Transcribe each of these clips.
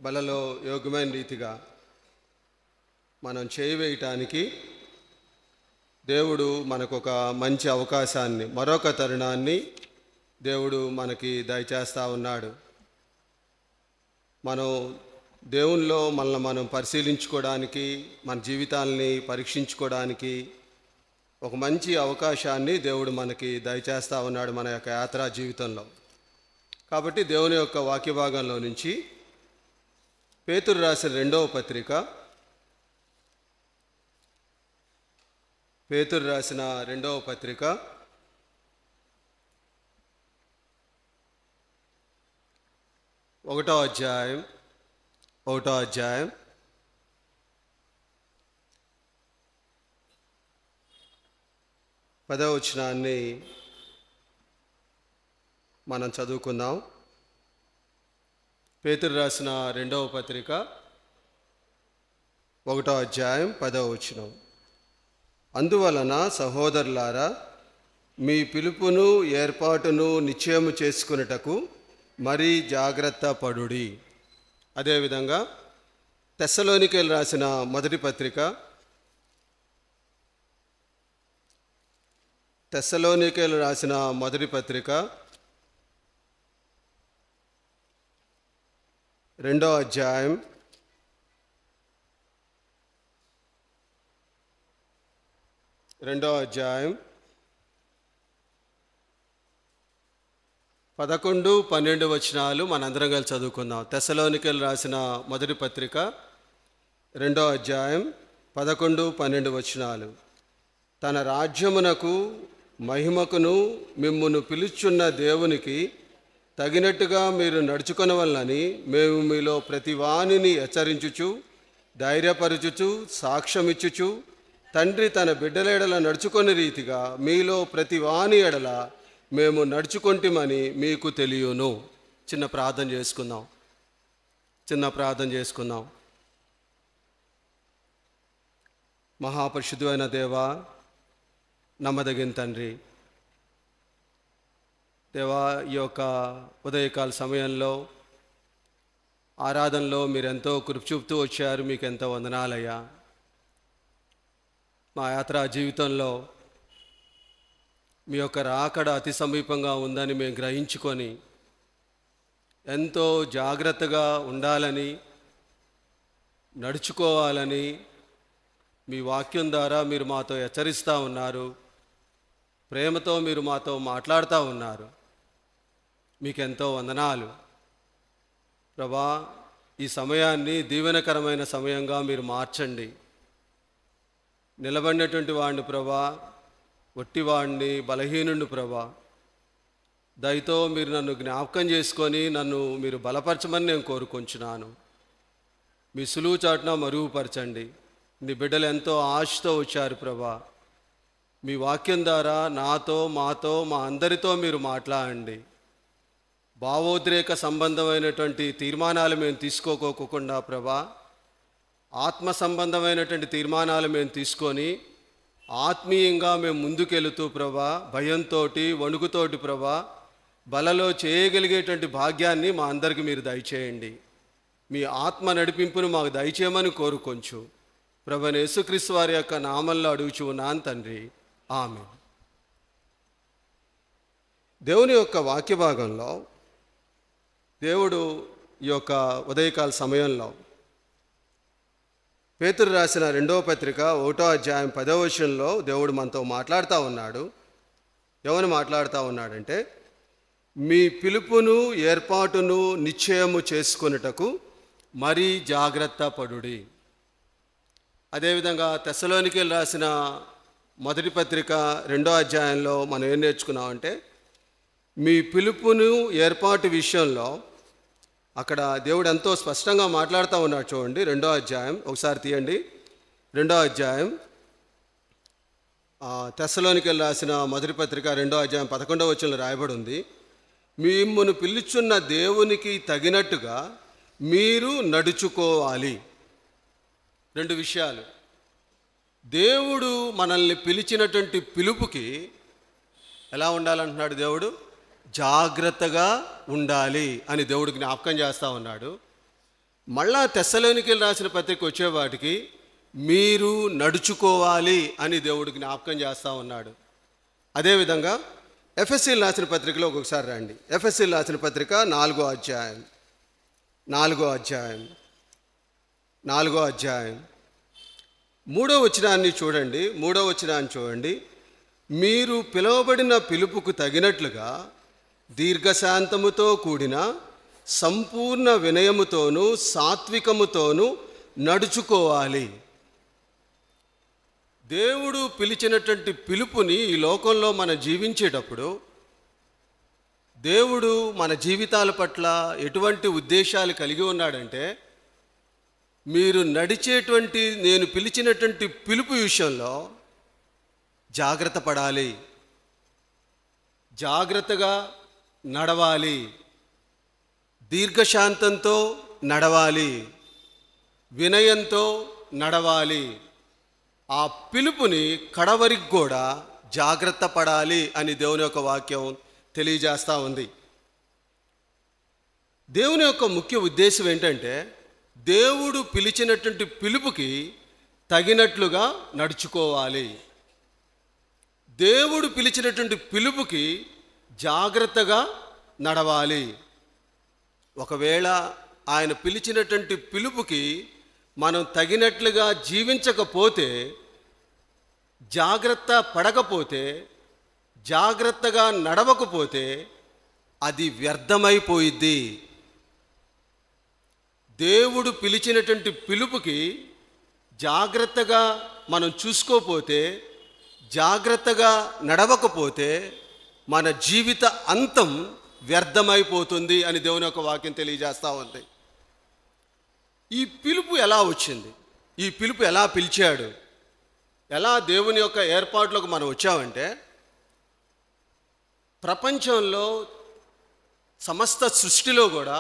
బలలో యోగ్యమైన రీతిగా మనం చేయవేయటానికి దేవుడు మనకొక మంచి అవకాశాన్ని, మరొక తరుణాన్ని దేవుడు మనకి దయచేస్తూ ఉన్నాడు. మనం దేవునిలో మనల్ని మనం పరిశీలించుకోవడానికి, మన జీవితాలని పరీక్షించుకోవడానికి ఒక మంచి అవకాశాన్ని దేవుడు మనకి దయచేస్తూ ఉన్నాడు మన యొక్క యాత్రా జీవితంలో. కాబట్టి దేవుని యొక్క వాక్య భాగంలో నుంచి పేతురు రాసిన రెండవ పత్రిక, పేతురు రాసిన రెండవ పత్రిక 1వ అధ్యాయం 10వ వచనాన్ని మనం చదువుకుందాం. పేతురు రాసిన రెండవ పత్రిక 1వ అధ్యాయం 10వ వచనం. అందువలన సహోదరులారా, మీ పిలుపును ఏర్పాటును నిశ్చయము చేసుకున్నటకు మరీ జాగ్రత్త పడుడి. అదేవిధంగా తెస్సలోనికీయులకు రాసిన మొదటి పత్రిక, తెస్సలోనికీయులకు రాసిన మొదటి పత్రిక 2వ అధ్యాయం 11, 12 వచనాలు మనందరం కలిసి చదువుకుందాం. తెస్సలోనికీయులకు రాసిన మొదటి పత్రిక 2వ అధ్యాయం 11, 12 వచనాలు. తన రాజ్యమునకు మహిమకును మిమ్మును పిలుచున్న దేవునికి తగినట్టుగా మీరు నడుచుకొనవలనని మేము మీలో ప్రతి వానిని హెచ్చరించుచు, ధైర్యపరచుచు, సాక్ష్యమిచ్చుచు, తండ్రి తన బిడ్డల ఎడల నడుచుకొని రీతిగా మీలో ప్రతి వాని ఎడల మేము నడుచుకొంటిమని మీకు తెలియను. చిన్న ప్రార్థన చేసుకుందాం. మహాపరిశుద్ధమైన దేవా, నమ్మదగిన తండ్రి, దేవా, ఈ యొక్క ఉదయకాల సమయంలో ఆరాధనలో మీరెంతో కృప చూపుతూ వచ్చారు. మీకు ఎంతో వందనాలయ్యా. మా యాత్రా జీవితంలో మీ యొక్క రాకడ అతి సమీపంగా ఉందని మేము గ్రహించుకొని ఎంతో జాగ్రత్తగా ఉండాలని, నడుచుకోవాలని మీ వాక్యం ద్వారా మీరు మాతో హెచ్చరిస్తూ ఉన్నారు. ప్రేమతో మీరు మాతో మాట్లాడుతూ ఉన్నారు. మీకెంతో వందనాలు ప్రభా. ఈ సమయాన్ని దీవెనకరమైన సమయంగా మీరు మార్చండి. నిలబడినటువంటి వాడిని ప్రభా, ఒట్టివాడిని, బలహీనుడిని ప్రభా, దయతో మీరు నన్ను జ్ఞాపకం చేసుకొని నన్ను మీరు బలపరచమని నేను కోరుకుంటున్నాను. మీ సులువు చాటున మరుగుపరచండి. నీ బిడ్డలు ఎంతో ఆశతో వచ్చారు ప్రభా. మీ వాక్యం ద్వారా నాతో, మాతో, మా అందరితో మీరు మాట్లాడండి. భావోద్రేక సంబంధమైనటువంటి తీర్మానాలు మేము తీసుకోకోకుండా ప్రభా, ఆత్మ సంబంధమైనటువంటి తీర్మానాలు మేము తీసుకొని ఆత్మీయంగా మేము ముందుకెళుతూ ప్రభా, భయంతో, వణుకుతోటి ప్రభా, బలలో చేయగలిగేటువంటి భాగ్యాన్ని మా అందరికీ మీరు దయచేయండి. మీ ఆత్మ నడిపింపును మాకు దయచేయమని కోరుకొంచు ప్రభువైన యేసుక్రీస్తు వారి యొక్క నామంలో అడుగుచు ఉన్నాను తండ్రి, ఆమేన్. దేవుని యొక్క వాక్య భాగంలో దేవుడు ఈ యొక్క ఉదయకాల సమయంలో పేతురు రాసిన రెండవ పత్రిక 1వ అధ్యాయం 10వ వచనంలో దేవుడు మనతో మాట్లాడుతూ ఉన్నాడు. ఎవరు మాట్లాడుతూ ఉన్నాడంటే, మీ పిలుపును ఏర్పాటును నిశ్చయము చేసుకొనుటకు మరీ జాగ్రత్త పడుడి. అదేవిధంగా తెస్సలోనికీయులకు రాసిన మొదటి పత్రిక 2వ అధ్యాయంలో మనం ఏం నేర్చుకున్నామంటే, మీ పిలుపును ఏర్పాటు విషయంలో అక్కడ దేవుడు ఎంతో స్పష్టంగా మాట్లాడుతూ ఉన్నాడు. చూడండి, 2వ అధ్యాయం ఒకసారి తీయండి. 2వ అధ్యాయం తెస్సలోనికీయులకు రాసిన మొదటి పత్రిక 2వ అధ్యాయం 11వ వచనంలో రాయబడి ఉంది, మిమ్మును పిలుచున్న దేవునికి తగినట్టుగా మీరు నడుచుకోవాలి. 2 విషయాలు. దేవుడు మనల్ని పిలిచినటువంటి పిలుపుకి ఎలా ఉండాలంటున్నాడు దేవుడు? జాగ్రత్తగా ఉండాలి అని దేవుడు జ్ఞాపకం చేస్తూ ఉన్నాడు. మళ్ళా తెస్సలోనికీయులు రాసిన పత్రిక వచ్చేవాటికి మీరు నడుచుకోవాలి అని దేవుడు జ్ఞాపకం చేస్తూ ఉన్నాడు. అదేవిధంగా ఎఫెసీయులు రాసిన పత్రికలో ఒక్కొక్కసారి రండి. ఎఫెసీయులు రాసిన పత్రిక 4వ అధ్యాయం 3వ వచనాన్ని చూడండి. మీరు పిలువబడిన పిలుపుకు తగినట్లుగా దీర్ఘశాంతముతో కూడిన సంపూర్ణ వినయముతోనూ సాత్వికముతోనూ నడుచుకోవాలి. దేవుడు పిలిచినటువంటి పిలుపుని ఈ లోకంలో మనం జీవించేటప్పుడు దేవుడు మన జీవితాల పట్ల ఎటువంటి ఉద్దేశాలు కలిగి ఉన్నాడంటే, మీరు నడిచేటువంటి నేను పిలిచినటువంటి పిలుపు విషయంలో జాగ్రత్త పడాలి, జాగ్రత్తగా నడవాలి, దీర్ఘశాంతంతో నడవాలి, వినయంతో నడవాలి. ఆ పిలుపుని కడవరికి కూడా జాగ్రత్త పడాలి అని దేవుని యొక్క వాక్యం తెలియజేస్తూ ఉంది. దేవుని యొక్క ముఖ్య ఉద్దేశం ఏంటంటే, దేవుడు పిలిచినటువంటి పిలుపుకి తగినట్లుగా నడుచుకోవాలి. దేవుడు పిలిచినటువంటి పిలుపుకి జాగ్రత్తగా నడవాలి. ఒకవేళ ఆయన పిలిచినటువంటి పిలుపుకి మనం తగినట్లుగా జీవించకపోతే, జాగ్రత్త పడకపోతే, జాగ్రత్తగా నడవకపోతే అది వ్యర్థమైపోయిద్ది. దేవుడు పిలిచినటువంటి పిలుపుకి జాగ్రత్తగా మనం చూసుకోపోతే, జాగ్రత్తగా నడవకపోతే మన జీవిత అంతం వ్యర్థమైపోతుంది అని దేవుని యొక్క వాక్యం తెలియజేస్తూ ఉంది. ఈ పిలుపు ఎలా వచ్చింది? ఈ పిలుపు ఎలా పిలిచాడు? ఎలా దేవుని యొక్క ఏర్పాట్లోకి మనం వచ్చామంటే, ప్రపంచంలో సమస్త సృష్టిలో కూడా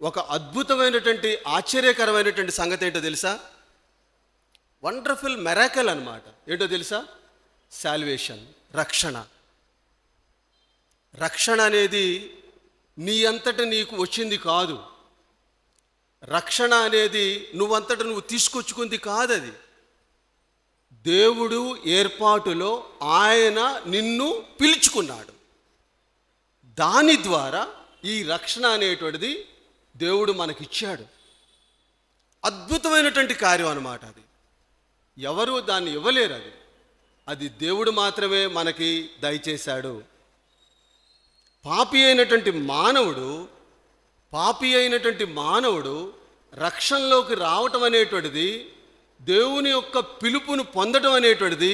ఒక అద్భుతమైనటువంటి ఆశ్చర్యకరమైనటువంటి సంగతి ఏంటో తెలుసా? వండర్ఫుల్ మెరాకల్ అన్నమాట. ఏంటో తెలుసా? సాల్వేషన్, రక్షణ. రక్షణ అనేది నీ అంతట నీకు వచ్చింది కాదు. రక్షణ అనేది నువ్వంతట నువ్వు తీసుకొచ్చుకుంది కాదు. అది దేవుడు ఏర్పాటులో ఆయన నిన్ను పిలుచుకున్నాడు. దాని ద్వారా ఈ రక్షణ అనేటువంటిది దేవుడు మనకిచ్చాడు. అద్భుతమైనటువంటి కార్యం అన్నమాట. అది ఎవరు దాన్ని ఇవ్వలేరు. అది దేవుడు మాత్రమే మనకి దయచేశాడు. పాపి అయినటువంటి మానవుడు రక్షణలోకి రావటం అనేటువంటిది, దేవుని యొక్క పిలుపును పొందడం అనేటువంటిది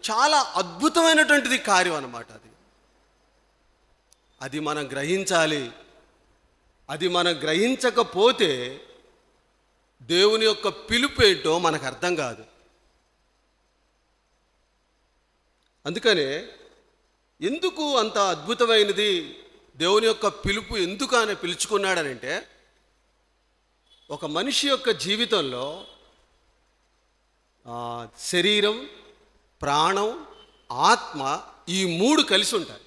చాలా అద్భుతమైనటువంటిది కార్యం అన్నమాట. అది మనం గ్రహించాలి. అది మనం గ్రహించకపోతే దేవుని యొక్క పిలుపు ఏంటో మనకు అర్థం కాదు. అందుకనే ఎందుకు అంత అద్భుతమైనది దేవుని యొక్క పిలుపు ఎందుకు ఆయన పిలుచుకున్నాడనంటే, ఒక మనిషి యొక్క జీవితంలో శరీరం, ప్రాణం, ఆత్మ ఈ 3 కలిసి ఉంటాయి.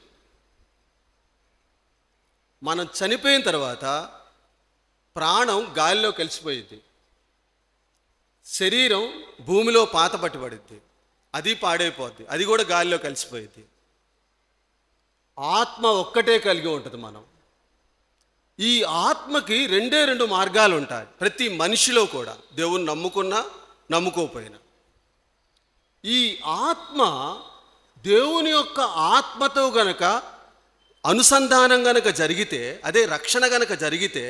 మనం చనిపోయిన తర్వాత ప్రాణం గాలిలో కలిసిపోయిద్ది, శరీరం భూమిలో పాత పట్టుబడిద్ది, అది పాడైపోద్ది, అది కూడా గాలిలో కలిసిపోయిద్ది. ఆత్మ ఒక్కటే కలిగి ఉంటుంది. మనం ఈ ఆత్మకి 2 మార్గాలు ఉంటాయి ప్రతి మనిషిలో కూడా, దేవుని నమ్ముకున్నా నమ్ముకోపోయినా. ఈ ఆత్మ దేవుని యొక్క ఆత్మతో గనక అనుసంధానం గనక జరిగితే, అదే రక్షణ గనక జరిగితే,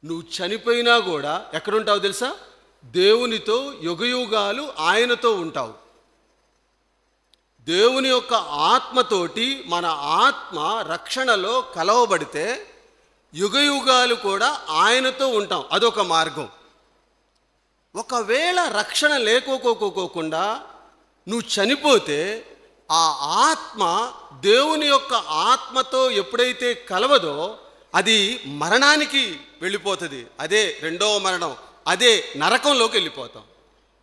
నువ్వు చనిపోయినా కూడా ఎక్కడుంటావు తెలుసా? దేవునితో యుగయుగాలు ఆయనతో ఉంటావు. దేవుని యొక్క ఆత్మతోటి మన ఆత్మ రక్షణలో కలవబడితే యుగయుగాలు కూడా ఆయనతో ఉంటాం. అదొక మార్గం. ఒకవేళ రక్షణ లేకోకోకుండా నువ్వు చనిపోతే, ఆ ఆత్మ దేవుని యొక్క ఆత్మతో ఎప్పుడైతే కలవదో అది మరణానికి వెళ్ళిపోతుంది. అదే 2వ మరణం, అదే నరకంలోకి వెళ్ళిపోతాం.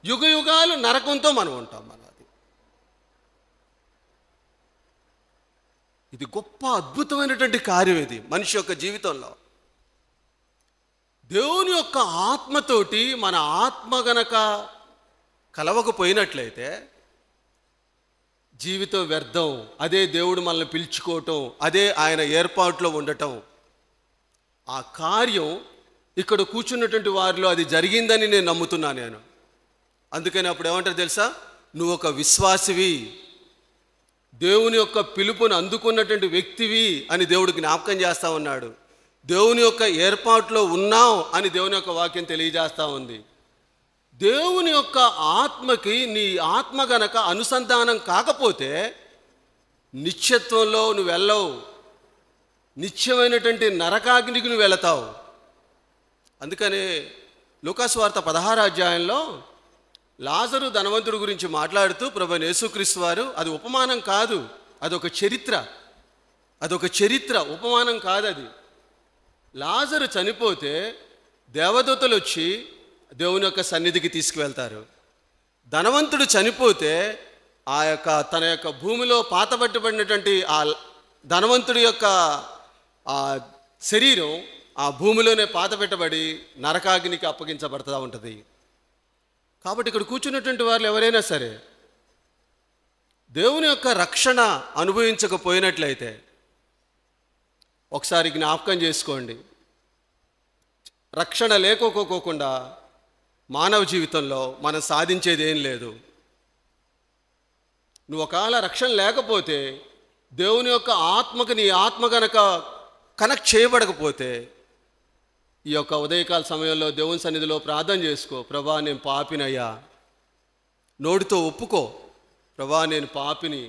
యుగయుగాలు నరకంతో మనం ఉంటాం. ఇది గొప్ప అద్భుతమైనటువంటి కార్యం. ఇది మనిషి యొక్క జీవితంలో దేవుని యొక్క ఆత్మతోటి మన ఆత్మ గనక కలవకపోయినట్లయితే జీవితం వ్యర్థం. అదే దేవుడు మనల్ని పిలుచుకోవటం, అదే ఆయన ఏర్పాట్లో ఉండటం. ఆ కార్యం ఇక్కడ కూర్చున్నటువంటి వారిలో అది జరిగిందని నేను నమ్ముతున్నా. నేను అందుకని అప్పుడు ఏమంటారు తెలుసా? నువ్వు ఒక విశ్వాసివి, దేవుని యొక్క పిలుపును అందుకున్నటువంటి వ్యక్తివి అని దేవుడు జ్ఞాపకం చేస్తూ ఉన్నాడు. దేవుని యొక్క ఏర్పాట్లో ఉన్నావు అని దేవుని యొక్క వాక్యం తెలియజేస్తూ ఉంది. దేవుని యొక్క ఆత్మకి నీ ఆత్మ గనక అనుసంధానం కాకపోతే నిత్యత్వంలో నువ్వు వెళ్ళవు, నిత్యమైనటువంటి నరకాగ్నికి నువ్వు వెళతావు. అందుకనే లూకాసు వార్త 16వ అధ్యాయంలో లాజరు ధనవంతుడి గురించి మాట్లాడుతూ ప్రభువైన యేసుక్రీస్తు వారు, అది ఉపమానం కాదు, అదొక చరిత్ర, ఉపమానం కాదు అది. లాజరు చనిపోతే దేవదూతలు వచ్చి దేవుని యొక్క సన్నిధికి తీసుకువెళ్తారు. ధనవంతుడు చనిపోతే తన యొక్క భూమిలో పాతబట్టబడినటువంటి ఆ ధనవంతుడి యొక్క ఆ శరీరం ఆ భూమిలోనే పాతబెట్టబడి నరకాగ్నికి అప్పగించబడుతూ ఉంటుంది. కాబట్టి ఇక్కడ కూర్చున్నటువంటి వాళ్ళు ఎవరైనా సరే దేవుని యొక్క రక్షణ అనుభవించకపోయినట్లయితే ఒకసారి జ్ఞాపకం చేసుకోండి. రక్షణ లేకపోకుండా మానవ జీవితంలో మనం సాధించేది ఏం లేదు. నువ్వు ఒకవేళ రక్షణ లేకపోతే, దేవుని యొక్క ఆత్మకు నీ ఆత్మ గనక కనెక్ట్ చేయబడకపోతే, ఈ యొక్క ఉదయకాల సమయంలో దేవుని సన్నిధిలో ప్రార్థన చేసుకో. ప్రభా నేను పాపినయ్యా, నోటితో ఒప్పుకో, ప్రభా నేను పాపిని,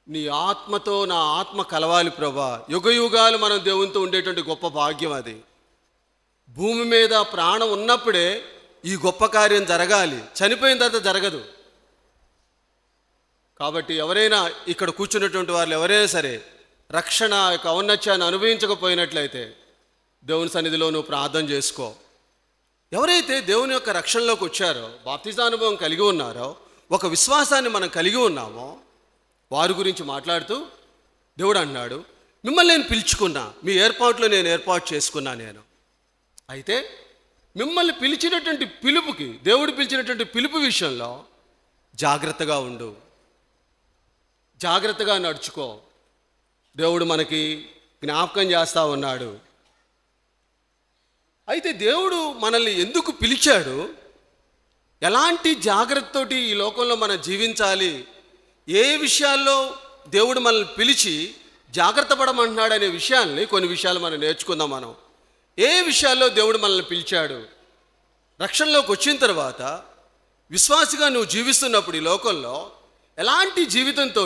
నీ ఆత్మతో నా ఆత్మ కలవాలి ప్రభా. యుగయుగాలు మనం దేవునితో ఉండేటువంటి గొప్ప భాగ్యం అది. భూమి మీద ప్రాణం ఉన్నప్పుడే ఈ గొప్ప కార్యం జరగాలి, చనిపోయిన తర్వాత జరగదు. కాబట్టి ఎవరైనా ఇక్కడ కూర్చున్నటువంటి వాళ్ళు ఎవరైనా సరే రక్షణ యొక్క ఔన్నత్యాన్ని అనుభవించకపోయినట్లయితే దేవుని సన్నిధిలో నువ్వు ప్రార్థన చేసుకో. ఎవరైతే దేవుని యొక్క రక్షణలోకి వచ్చారో, బాప్తిజానుభవం కలిగి ఉన్నారో, ఒక విశ్వాసాన్ని మనం కలిగి ఉన్నామో వారి గురించి మాట్లాడుతూ దేవుడు అన్నాడు, మిమ్మల్ని నేను పిలుచుకున్నా, మీ ఏర్పాట్లో నేను ఏర్పాటు చేసుకున్నా. నేను అయితే మిమ్మల్ని పిలిచినటువంటి పిలుపుకి, దేవుడు పిలిచినటువంటి పిలుపు విషయంలో జాగ్రత్తగా ఉండు, జాగ్రత్తగా నడుచుకో. దేవుడు మనకి జ్ఞాపకం చేస్తూ ఉన్నాడు. అయితే దేవుడు మనల్ని ఎందుకు పిలిచాడు, ఎలాంటి జాగ్రత్తతోటి ఈ లోకంలో మనం జీవించాలి, ఏ విషయాల్లో దేవుడు మనల్ని పిలిచి జాగ్రత్త పడమంటున్నాడు అనే విషయాల్ని, కొన్ని విషయాలు మనం నేర్చుకుందాం. మనం ఏ విషయాల్లో దేవుడు మనల్ని పిలిచాడు, రక్షణలోకి వచ్చిన తర్వాత విశ్వాసిగా నువ్వు జీవిస్తున్నప్పుడు ఈ లోకంలో ఎలాంటి జీవితంతో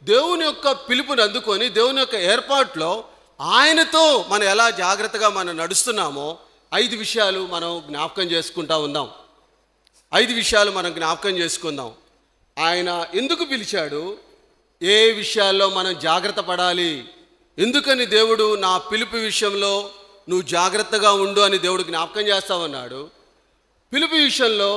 దేవుని యొక్క పిలుపుని అందుకొని దేవుని యొక్క ఏర్పాట్లో ఆయనతో మనం ఎలా జాగ్రత్తగా మనం నడుస్తున్నామో 5 విషయాలు మనం జ్ఞాపకం చేసుకుంటా ఉందాం. 5 విషయాలు మనం జ్ఞాపకం చేసుకుందాం. ఆయన ఎందుకు పిలిచాడు, ఏ విషయాల్లో మనం జాగ్రత్త పడాలి, ఎందుకని దేవుడు నా పిలుపు విషయంలో నువ్వు జాగ్రత్తగా ఉండు అని దేవుడు జ్ఞాపకం చేస్తామన్నాడు. పిలుపు విషయంలో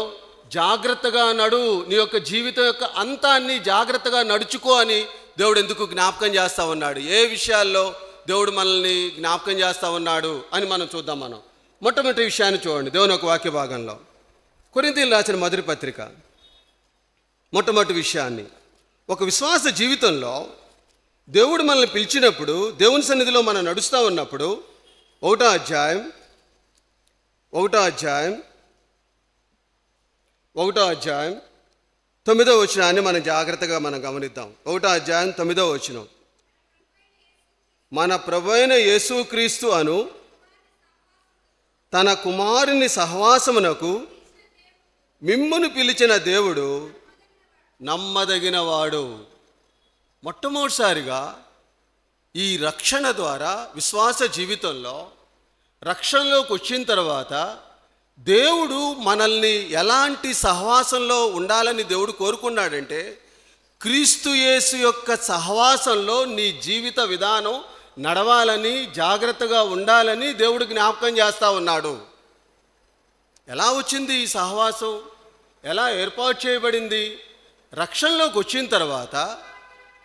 జాగ్రత్తగా నడు, నీ యొక్క జీవితం యొక్క అంతాన్ని జాగ్రత్తగా నడుచుకో అని దేవుడు ఎందుకు జ్ఞాపకం చేస్తా ఉన్నాడు, ఏ విషయాల్లో దేవుడు మనల్ని జ్ఞాపకం చేస్తా ఉన్నాడు అని మనం చూద్దాం. మనం మొట్టమొదటి విషయాన్ని చూడండి దేవుని యొక్క వాక్య భాగంలో, కొరింథీయులకు రాసిన మొదటి పత్రిక మొట్టమొదటి విషయాన్ని. ఒక విశ్వాస జీవితంలో దేవుడు మనల్ని పిలిచినప్పుడు, దేవుని సన్నిధిలో మనం నడుస్తూ ఉన్నప్పుడు 1వ అధ్యాయం 9వ వచనాన్ని మనం జాగ్రత్తగా మనం గమనిద్దాం. 1వ అధ్యాయం 9వ వచనం, మన ప్రభువైన యేసుక్రీస్తు అను తన కుమారుని సహవాసమునకు మిమ్మును పిలిచిన దేవుడు నమ్మదగినవాడు. మొట్టమొదటిసారిగా ఈ రక్షణ ద్వారా విశ్వాస జీవితంలో రక్షణలోకి వచ్చిన తర్వాత దేవుడు మనల్ని ఎలాంటి సహవాసంలో ఉండాలని దేవుడు కోరుకున్నాడంటే, క్రీస్తు యేసు యొక్క సహవాసంలో నీ జీవిత విధానం నడవాలని, జాగ్రత్తగా ఉండాలని దేవుడు జ్ఞాపకం చేస్తూ ఉన్నాడు. ఎలా వచ్చింది ఈ సహవాసం, ఎలా ఏర్పాటు చేయబడింది? రక్షణలోకి వచ్చిన తర్వాత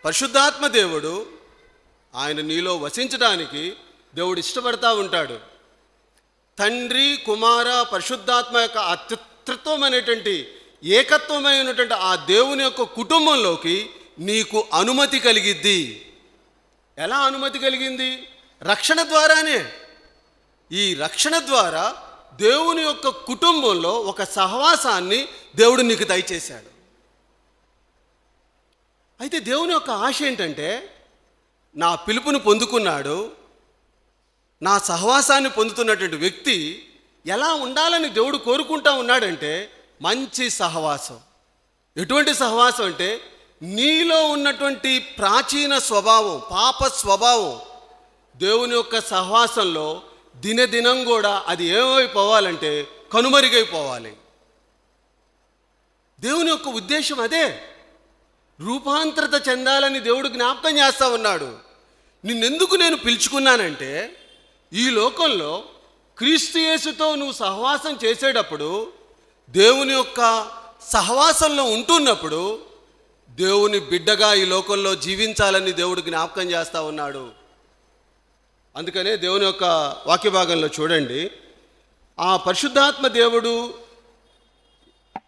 పరిశుద్ధాత్మ దేవుడు ఆయన నీలో వసించడానికి దేవుడు ఇష్టపడతా ఉంటాడు. తండ్రి, కుమార, పరిశుద్ధాత్మ యొక్క అత్యుత్వమైనటువంటి ఏకత్వమైనటువంటి ఆ దేవుని యొక్క కుటుంబంలోకి నీకు అనుమతి కలిగిద్ది. ఎలా అనుమతి కలిగింది? రక్షణ ద్వారానే. ఈ రక్షణ ద్వారా దేవుని యొక్క కుటుంబంలో ఒక సహవాసాన్ని దేవుడు నీకు దయచేశాడు. అయితే దేవుని యొక్క ఆశ ఏంటంటే, నా పిలుపును పొందుకున్నాడు, నా సహవాసాన్ని పొందుతున్నటువంటి వ్యక్తి ఎలా ఉండాలని దేవుడు కోరుకుంటా ఉన్నాడంటే, మంచి సహవాసం. ఎటువంటి సహవాసం అంటే, నీలో ఉన్నటువంటి ప్రాచీన స్వభావం, పాప స్వభావం దేవుని యొక్క సహవాసంలో దినదినం కూడా అది ఏమైపోవాలంటే కనుమరుగైపోవాలి. దేవుని యొక్క ఉద్దేశం అదే. రూపాంతరత చెందాలని దేవుడు జ్ఞాపకం చేస్తూ ఉన్నాడు. నిన్నెందుకు నేను పిలుచుకున్నానంటే, ఈ లోకంలో క్రీస్తు యేసుతో నువ్వు సహవాసం చేసేటప్పుడు, దేవుని యొక్క సహవాసంలో ఉంటున్నప్పుడు దేవుని బిడ్డగా ఈ లోకంలో జీవించాలని దేవుడు జ్ఞాపకం చేస్తూ ఉన్నాడు. అందుకనే దేవుని యొక్క వాక్య భాగంలో చూడండి, ఆ పరిశుద్ధాత్మ దేవుడు,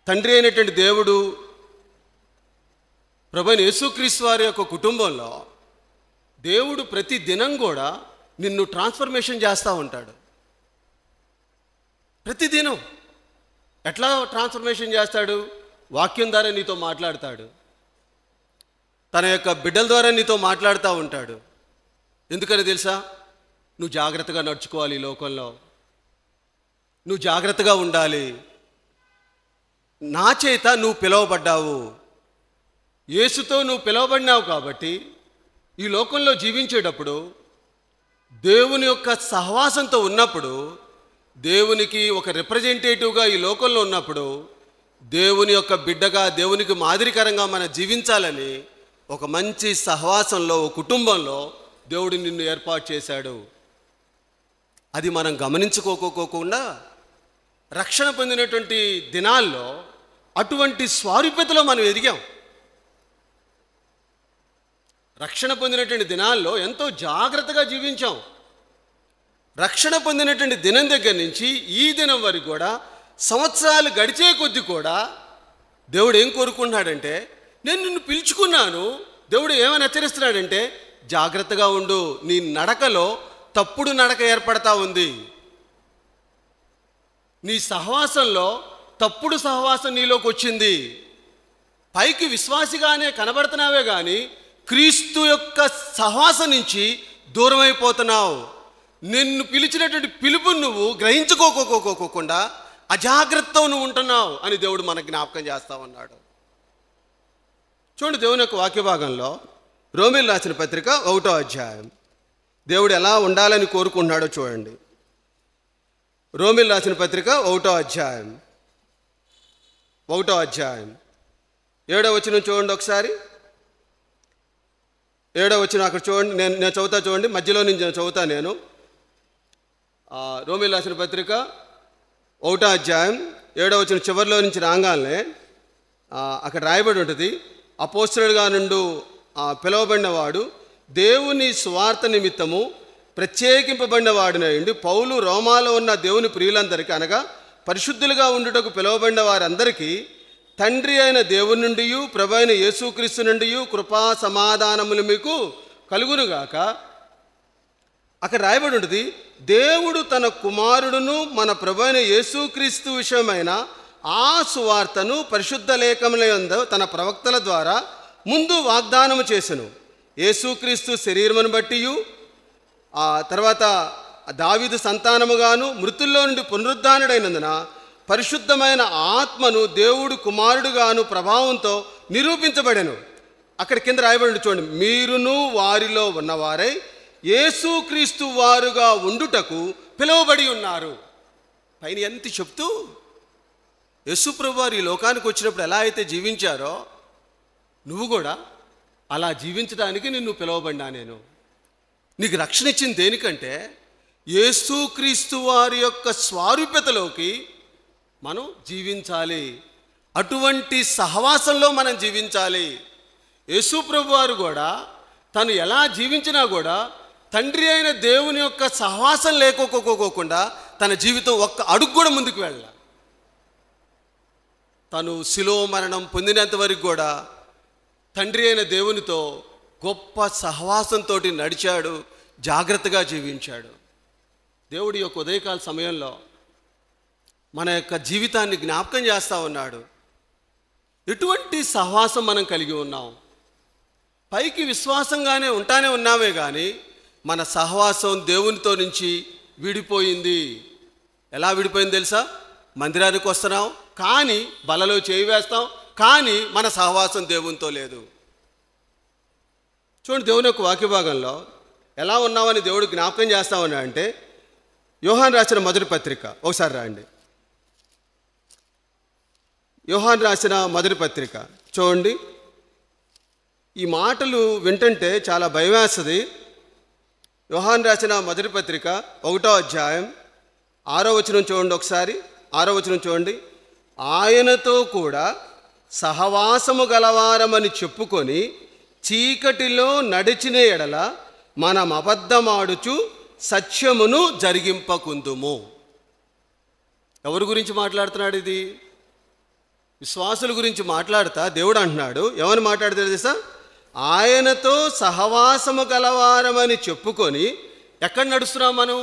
తండ్రి అయినటువంటి దేవుడు, ప్రభువైన యేసుక్రీస్తు వారి యొక్క కుటుంబంలో దేవుడు ప్రతి దినం కూడా నిన్ను ట్రాన్స్ఫర్మేషన్ చేస్తూ ఉంటాడు. ప్రతిదినం. ఎట్లా ట్రాన్స్ఫర్మేషన్ చేస్తాడు? వాక్యం ద్వారా నీతో మాట్లాడతాడు, తన యొక్క బిడ్డల ద్వారా నీతో మాట్లాడుతూ ఉంటాడు. ఎందుకని తెలుసా? నువ్వు జాగ్రత్తగా నడుచుకోవాలి, ఈ లోకంలో నువ్వు జాగ్రత్తగా ఉండాలి. నా చేత నువ్వు పిలువబడ్డావు, యేసుతో నువ్వు పిలువబడినావు కాబట్టి ఈ లోకంలో జీవించేటప్పుడు, దేవుని యొక్క సహవాసంతో ఉన్నప్పుడు, దేవునికి ఒక రిప్రజెంటేటివ్గా ఈ లోకంలో ఉన్నప్పుడు, దేవుని యొక్క బిడ్డగా, దేవునికి మాదిరికరంగా మనం జీవించాలని ఒక మంచి సహవాసంలో, ఒక కుటుంబంలో దేవుడు నిన్ను ఏర్పాటు చేశాడు. అది మనం గమనించుకోకుండా రక్షణ పొందినటువంటి దినాల్లో అటువంటి స్వారూప్యతలో మనం ఎదిగాం. రక్షణ పొందినటువంటి దినాల్లో ఎంతో జాగ్రత్తగా జీవించాం. రక్షణ పొందినటువంటి దినం దగ్గర నుంచి ఈ దినం వరకు కూడా, సంవత్సరాలు గడిచే కొద్దీ కూడా దేవుడు ఏం కోరుకుంటున్నాడంటే, నేను నిన్ను పిలుచుకున్నాను. దేవుడు ఏమని హెచ్చరిస్తున్నాడంటే, జాగ్రత్తగా ఉండు, నీ నడకలో తప్పుడు నడక ఏర్పడతా ఉంది, నీ సహవాసంలో తప్పుడు సహవాసం నీలోకి వచ్చింది. పైకి విశ్వాసిగానే కనబడుతున్నావే కానీ క్రీస్తు యొక్క సహవాసం నుంచి దూరం అయిపోతున్నావు. నిన్ను పిలిచినటువంటి పిలుపును నువ్వు గ్రహించుకోకుండా అజాగ్రత్తతో నువ్వు ఉంటున్నావు అని దేవుడు మనకు జ్ఞాపకం చేస్తా ఉన్నాడు. చూడండి, దేవుని యొక్క వాక్య భాగంలో రోమీయులు రాసిన పత్రిక 1వ అధ్యాయం దేవుడు ఎలా ఉండాలని కోరుకుంటున్నాడో చూడండి. రోమీయులు రాసిన పత్రిక 1వ అధ్యాయం 7వ వచనం చూడండి ఒకసారి. 7వ వచనం అక్కడ చూడండి, నేను చదువుతా చూడండి, మధ్యలో నుంచి నేను చదువుతా. నేను రోమీయులు రాసిన పత్రిక 1వ అధ్యాయం 7వ వచనం చివరిలో నుంచి రాగానే అక్కడ రాయబడి ఉంటుంది, అపోస్తలుడుగా నుండి పిలువబడినవాడు, దేవుని స్వార్థ నిమిత్తము ప్రత్యేకింపబడిన వాడినయుండి పౌలు రోమాలో ఉన్న దేవుని ప్రియులందరికీ, అనగా పరిశుద్ధులుగా ఉండుటకు పిలువబడిన వారందరికీ తండ్రి అయిన దేవుని నుండి, ప్రభు అయిన యేసుక్రీస్తు నుండి కృపా సమాధానములు మీకు కలుగునుగాక. అక్కడ రాయబడి ఉంటుంది, దేవుడు తన కుమారుడును మన ప్రభు అయిన యేసుక్రీస్తు విషయమైన ఆ సువార్తను పరిశుద్ధ లేఖములందు తన ప్రవక్తల ద్వారా ముందు వాగ్దానము చేసెను. యేసుక్రీస్తు శరీరమును బట్టి, ఆ తర్వాత దావీదు సంతానముగాను మృతుల్లో నుండి పునరుద్ధానుడైనందున పరిశుద్ధమైన ఆత్మను దేవుడు కుమారుడుగాను ప్రభావంతో నిరూపించబడెను. అక్కడ కింద రాయబడి చూడండి, మీరును వారిలో ఉన్నవారై యేసుక్రీస్తు వారుగా ఉండుటకు పిలువబడి ఉన్నారు. పైన ఎంత చెప్తూ యేసుప్రభు వారు ఈ లోకానికి వచ్చినప్పుడు ఎలా అయితే జీవించారో నువ్వు కూడా అలా జీవించడానికి నిన్ను పిలువబడినా. నేను నీకు రక్షణ ఇచ్చింది దేనికంటే, యేసుక్రీస్తు వారి యొక్క స్వారూప్యతలోకి మనం జీవించాలి, అటువంటి సహవాసంలో మనం జీవించాలి. యేసుప్రభు వారు కూడా తను ఎలా జీవించినా కూడా తండ్రి అయిన దేవుని యొక్క సహవాసం లేకపోకుండా తన జీవితం ఒక్క అడుగు కూడా ముందుకు వెళ్ళ. తను శిలువ మరణం పొందినంత వరకు కూడా తండ్రి అయిన దేవునితో గొప్ప సహవాసంతో నడిచాడు, జాగ్రత్తగా జీవించాడు. దేవుడి యొక్క ఉదయకాల సమయంలో మన యొక్క జీవితాన్ని జ్ఞాపకం చేస్తూ ఉన్నాడు. ఎటువంటి సహవాసం మనం కలిగి ఉన్నాం? పైకి విశ్వాసంగానే ఉంటానే ఉన్నామే కానీ మన సహవాసం దేవునితో నుంచి విడిపోయింది. ఎలా విడిపోయింది తెలుసా? మందిరానికి వస్తున్నాం కానీ బలలో చేయి వేస్తాం కానీ మన సహవాసం దేవునితో లేదు. చూడండి, దేవుని యొక్క వాక్య భాగంలో ఎలా ఉన్నామని దేవుడు జ్ఞాపకం చేస్తా ఉన్నా అంటే, యోహాను రాసిన మొదటి పత్రిక ఒకసారి రాండి. యోహాను రాసిన మొదటి పత్రిక చూడండి. ఈ మాటలు వింటుంటే చాలా భయం వేస్తుంది. యోహాను రాసిన మొదటి పత్రిక 1వ అధ్యాయం 6వ వచనం చూడండి. ఒకసారి 6వ వచనం చూడండి. ఆయనతో కూడా సహవాసము గలవారమని చెప్పుకొని చీకటిలో నడిచిన ఎడల మనం అబద్ధమాడుచు సత్యమును జరిగింపకుందుము. ఎవరి గురించి మాట్లాడుతున్నాడు? ఇది విశ్వాసుల గురించి మాట్లాడుతా దేవుడు అంటున్నాడు. ఏమని మాట్లాడితే తెలుసా? ఆయనతో సహవాసము గలవారమని చెప్పుకొని ఎక్కడ నడుస్తున్నాం మనం?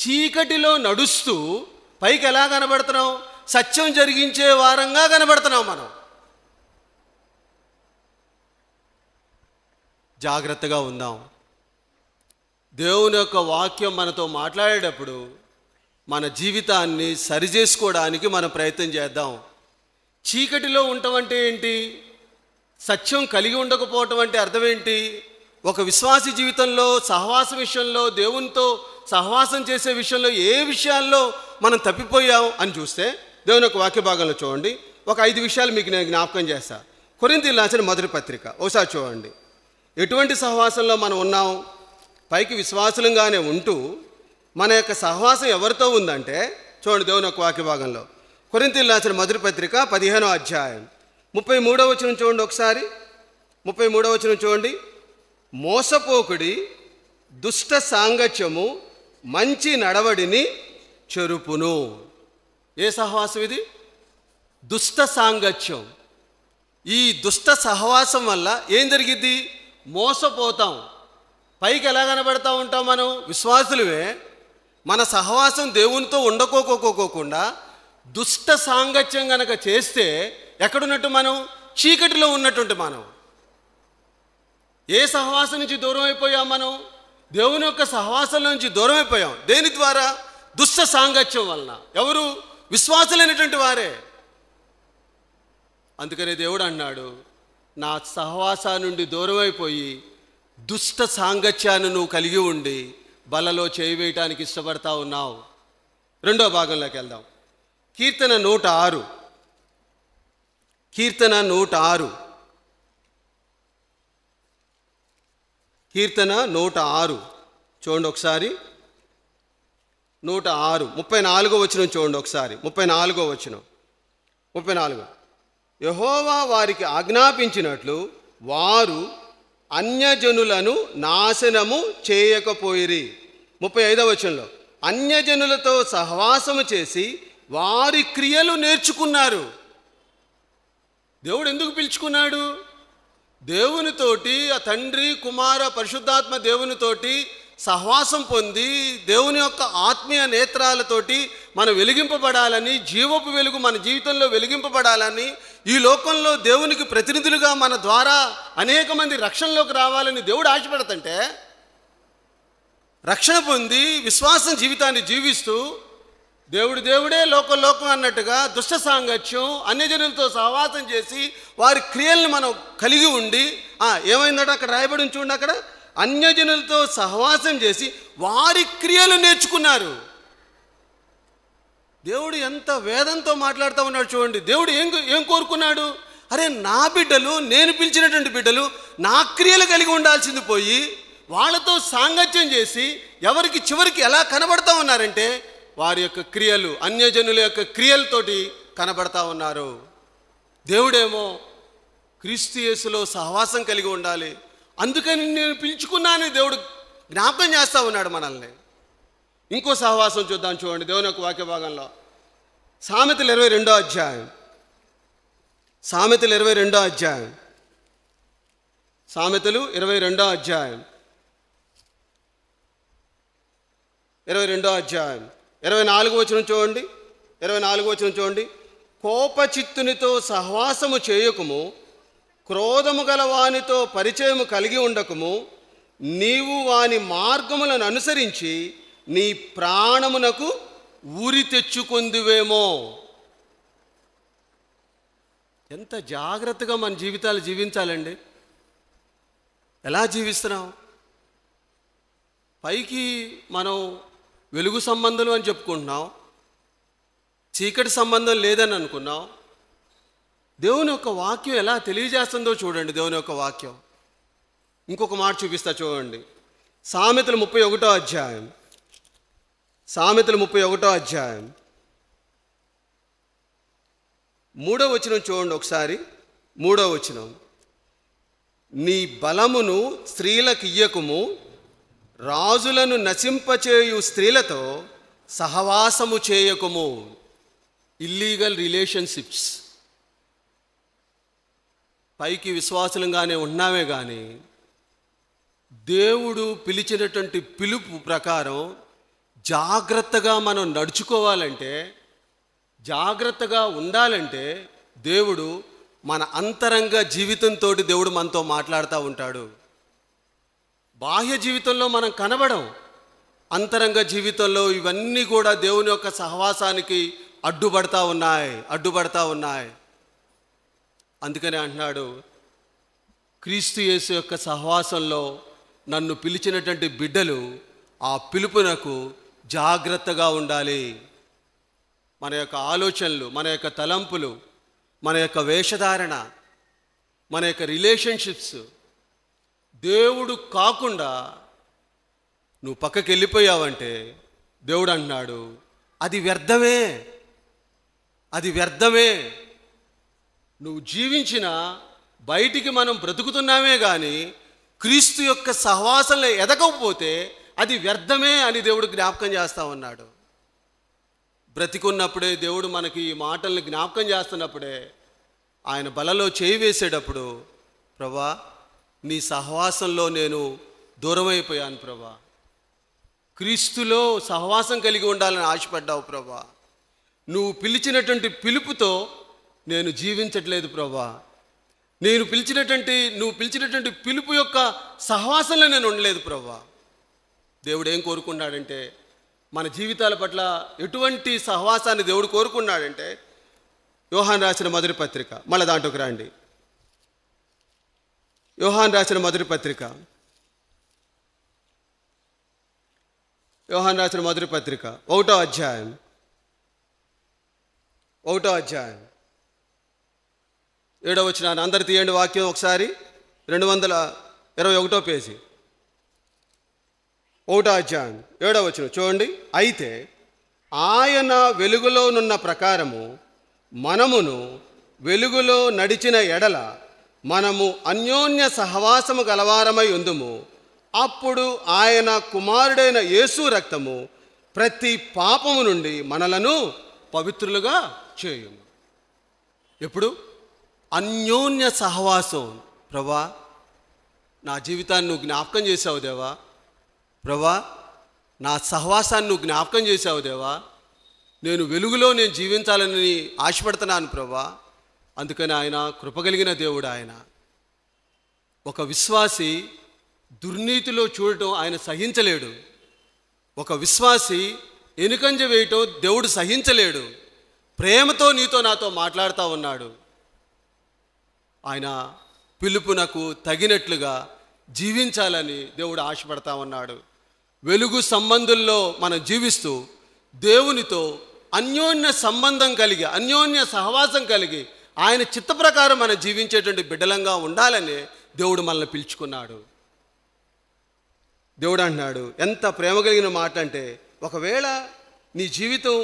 చీకటిలో నడుస్తూ పైకి ఎలా కనబడుతున్నాం? సత్యం జరిగించే వారంగా కనబడుతున్నాం మనం. జాగ్రత్తగా ఉందాం. దేవుని యొక్క వాక్యం మనతో మాట్లాడేటప్పుడు మన జీవితాన్ని సరిచేసుకోవడానికి మనం ప్రయత్నం చేద్దాం. చీకటిలో ఉండటం అంటే ఏంటి? సత్యం కలిగి ఉండకపోవటం అంటే అర్థం ఏంటి? ఒక విశ్వాసి జీవితంలో సహవాస విషయంలో, దేవునితో సహవాసం చేసే విషయంలో ఏ విషయాల్లో మనం తప్పిపోయాం అని చూస్తే దేవుని యొక్క వాక్య భాగంలో చూడండి. ఒక 5 విషయాలు మీకు నేను జ్ఞాపకం చేస్తా. కొరింథీయులకు రాసిన మొదటి పత్రిక ఒకసారి చూడండి. ఎటువంటి సహవాసంలో మనం ఉన్నాం? పైకి విశ్వాసులంగానే ఉంటూ మన యొక్క సహవాసం ఎవరితో ఉందంటే చూడండి, దేవుని యొక్క వాక్య భాగంలో కొరింథీయులకు రాసిన మొదటి పత్రిక 15వ అధ్యాయం 33వ వచనం చూడండి. ఒకసారి 33వ వచనం చూడండి. మోసపోకుడి, దుష్ట సాంగత్యము మంచి నడవడిని చెరుపును. ఏ సహవాసం ఇది? దుష్ట సాంగత్యం. ఈ దుష్ట సహవాసం వల్ల ఏం జరిగిద్ది? మోసపోతాం. పైకి ఎలా కనబడతా ఉంటాం మనం? విశ్వాసులమే. మన సహవాసం దేవునితో ఉండకోకోకుండా దుష్ట సాంగత్యం గనక చేస్తే ఎక్కడున్నట్టు మనం? చీకటిలో ఉన్నట్టుంటే మనం. ఏ సహవాసం నుంచి దూరం అయిపోయాం మనం? దేవుని యొక్క సహవాసం నుంచి దూరం అయిపోయాం. దేని ద్వారా? దుష్ట సాంగత్యం వలన. ఎవరు? విశ్వాసులైనటువంటి వారే. అందుకనే దేవుడు అన్నాడు, నా సహవాసా నుండి దూరం అయిపోయి దుష్ట సాంగత్యాన్ని నువ్వు కలిగి ఉండి బలలో చేయి వేయటానికి ఇష్టపడతా ఉన్నావు. రెండో భాగంలోకి వెళ్దాం. కీర్తన 106. కీర్తన 106. కీర్తన 106 చూడండి ఒకసారి. 106 34వ వచనం చూడండి ఒకసారి. 34వ వచనం. 34. యెహోవా వారికి ఆజ్ఞాపించినట్లు వారు అన్యజనులను నాశనము చేయకపోయిరి. 35వ వచనంలో అన్యజనులతో సహవాసము చేసి వారి క్రియలు నేర్చుకున్నారు. దేవుడు ఎందుకు పిలుచుకున్నాడు? దేవునితోటి, ఆ తండ్రి కుమార పరిశుద్ధాత్మ దేవునితోటి సహవాసం పొంది దేవుని యొక్క ఆత్మీయ నేత్రాలతోటి మనం వెలిగింపబడాలని, జీవపు వెలుగు మన జీవితంలో వెలిగింపబడాలని, ఈ లోకంలో దేవునికి ప్రతినిధులుగా మన ద్వారా అనేక మంది రక్షణలోకి రావాలని దేవుడు ఆశపడుతుంటే, రక్షణ పొంది విశ్వాసం జీవితాన్ని జీవిస్తూ దేవుడే లోకం అన్నట్టుగా దుష్ట సాంగత్యం, అన్యజనులతో సహవాసం చేసి వారి క్రియలను మనం కలిగి ఉండి ఏమైందట అక్కడ రాయబడి చూడండి. అక్కడ అన్యజనులతో సహవాసం చేసి వారి క్రియలు నేర్చుకున్నారు. దేవుడు ఎంత వేదంతో మాట్లాడుతూ ఉన్నాడు చూడండి. దేవుడు ఏం కోరుకున్నాడు? అరే, నా బిడ్డలు, నేను పిలిచినటువంటి బిడ్డలు నా క్రియలు కలిగి ఉండాల్సింది పోయి వాళ్ళతో సాంగత్యం చేసి ఎవరికి చివరికి ఎలా కనబడతా ఉన్నారంటే వారి యొక్క క్రియలు, అన్యజనుల యొక్క క్రియలతోటి కనబడతా ఉన్నారు. దేవుడేమో క్రీస్తు యేసులో సహవాసం కలిగి ఉండాలి, అందుకని నేను పిలుచుకున్నానని దేవుడు జ్ఞాపకం చేస్తూ ఉన్నాడు మనల్ని. ఇంకో సహవాసం చూద్దాం, చూడండి దేవుని యొక్క వాక్య భాగంలో. సామెతలు 22వ అధ్యాయం, సామెతలు 22వ అధ్యాయం, సామెతలు 22వ అధ్యాయం, 22వ అధ్యాయం 24వ వచనం చూడండి. 24వ వచనం చూడండి. కోపచిత్తునితో సహవాసము చేయకుము, క్రోధము గల వానితో పరిచయము కలిగి ఉండకుము. నీవు వాని మార్గములను అనుసరించి నీ ప్రాణమునకు ఊరి తెచ్చుకొందువేమో. ఎంత జాగ్రత్తగా మన జీవితాలు జీవించాలండి. ఎలా జీవిస్తున్నాం? పైకి మనం వెలుగు సంబంధం అని చెప్పుకుంటున్నాం, చీకటి సంబంధం లేదని అనుకున్నాం. దేవుని యొక్క వాక్యం ఎలా తెలియజేస్తుందో చూడండి. దేవుని యొక్క వాక్యం ఇంకొక మాట చూపిస్తా చూడండి. సామెతలు 31వ అధ్యాయం, సామెతలు 31వ అధ్యాయం 3వ వచనం చూడండి ఒకసారి. 3వ వచనం, నీ బలమును స్త్రీలకు ఇయ్యకుము, రాజులను నశింపచేయు స్త్రీలతో సహవాసము చేయకుము. Illegal relationships. పైకి విశ్వాసులంగానే ఉన్నామే కానీ దేవుడు పిలిచినటువంటి పిలుపు ప్రకారం జాగ్రత్తగా మనం నడుచుకోవాలంటే, జాగ్రత్తగా ఉండాలంటే దేవుడు మన అంతరంగ జీవితంతో దేవుడు మనతో మాట్లాడుతూ ఉంటాడు. బాహ్య జీవితంలో మనం కనబడం, అంతరంగ జీవితంలో ఇవన్నీ కూడా దేవుని యొక్క సహవాసానికి అడ్డుపడతా ఉన్నాయి. అందుకనే అంటున్నాడు, క్రీస్తు యేసు యొక్క సహవాసంలో నన్ను పిలిచినటువంటి బిడ్డలు ఆ పిలుపునకు జాగ్రత్తగా ఉండాలి. మన యొక్క ఆలోచనలు, మన యొక్క తలంపులు, మన యొక్క వేషధారణ, మన యొక్క రిలేషన్షిప్స్ దేవుడు కాకుండా నువ్వు పక్కకి వెళ్ళిపోయావంటే దేవుడు అంటున్నాడు అది వ్యర్థమే, అది వ్యర్థమే. నువ్వు జీవించిన బయటికి మనం బ్రతుకుతున్నామే కానీ క్రీస్తు యొక్క సహవాసంలో ఎదగకపోతే అది వ్యర్థమే అని దేవుడు జ్ఞాపకం చేస్తూ ఉన్నాడు. బ్రతికున్నప్పుడే దేవుడు మనకి ఈ మాటల్ని జ్ఞాపకం చేస్తున్నప్పుడే ఆయన బలలో చేయి వేసేటప్పుడు, ప్రభా నీ సహవాసంలో నేను దూరమైపోయాను ప్రభా, క్రీస్తులో సహవాసం కలిగి ఉండాలని ఆశపడ్డావు ప్రభా, నువ్వు పిలిచినటువంటి పిలుపుతో నేను జీవించట్లేదు ప్రభా, నువ్వు పిలిచినటువంటి పిలుపు యొక్క సహవాసంలో నేను ఉండలేదు ప్రభా. దేవుడు ఏం కోరుకున్నాడంటే, మన జీవితాల పట్ల ఎటువంటి సహవాసాన్ని దేవుడు కోరుకున్నాడంటే, యోహాను రాసిన మొదటి పత్రిక, మళ్ళీ దాంట్లోకి రండి. యోహాను రాసిన మొదటి పత్రిక, యోహాను రాసిన మొదటి పత్రిక 1వ అధ్యాయం 7వ వచనాన్ని అందరు తీయండి వాక్యం ఒకసారి. 221వ పేజీ, 1వ అధ్యాయం 7వ వచనం చూడండి. అయితే ఆయన వెలుగులోనున్న ప్రకారము మనమును వెలుగులో నడిచిన ఎడల మనము అన్యోన్య సహవాసము గలవారమై ఉందుము. అప్పుడు ఆయన కుమారుడైన యేసు రక్తము ప్రతి పాపము నుండి మనలను పవిత్రులుగా చేయును. ఎప్పుడు? అన్యోన్య సహవాసం. ప్రభా నా జీవితాన్ని నువ్వు జ్ఞాపకం చేసావు దేవా, ప్రభా నా సహవాసాన్ని నువ్వు జ్ఞాపకం చేసావు దేవా, నేను వెలుగులో నేను జీవించాలని ఆశపడుతున్నాను ప్రభా. అందుకని ఆయన కృపగలిగిన దేవుడు. ఆయన ఒక విశ్వాసి దుర్నీతిలో చూడటం ఆయన సహించలేడు. ఒక విశ్వాసి ఎనుకంజ వేయటం దేవుడు సహించలేడు. ప్రేమతో నీతో నాతో మాట్లాడుతూ ఉన్నాడు. ఆయన పిలుపునకు తగినట్లుగా జీవించాలని దేవుడు ఆశపడతా ఉన్నాడు. వెలుగు సంబంధుల్లో మనం జీవిస్తూ దేవునితో అన్యోన్య సంబంధం కలిగి, అన్యోన్య సహవాసం కలిగి ఆయన చిత్త ప్రకారం మనం జీవించేటువంటి బిడ్డలంగా ఉండాలని దేవుడు మనల్ని పిలుచుకున్నాడు. దేవుడు అంటున్నాడు, ఎంత ప్రేమ కలిగిన మాట అంటే, ఒకవేళ నీ జీవితం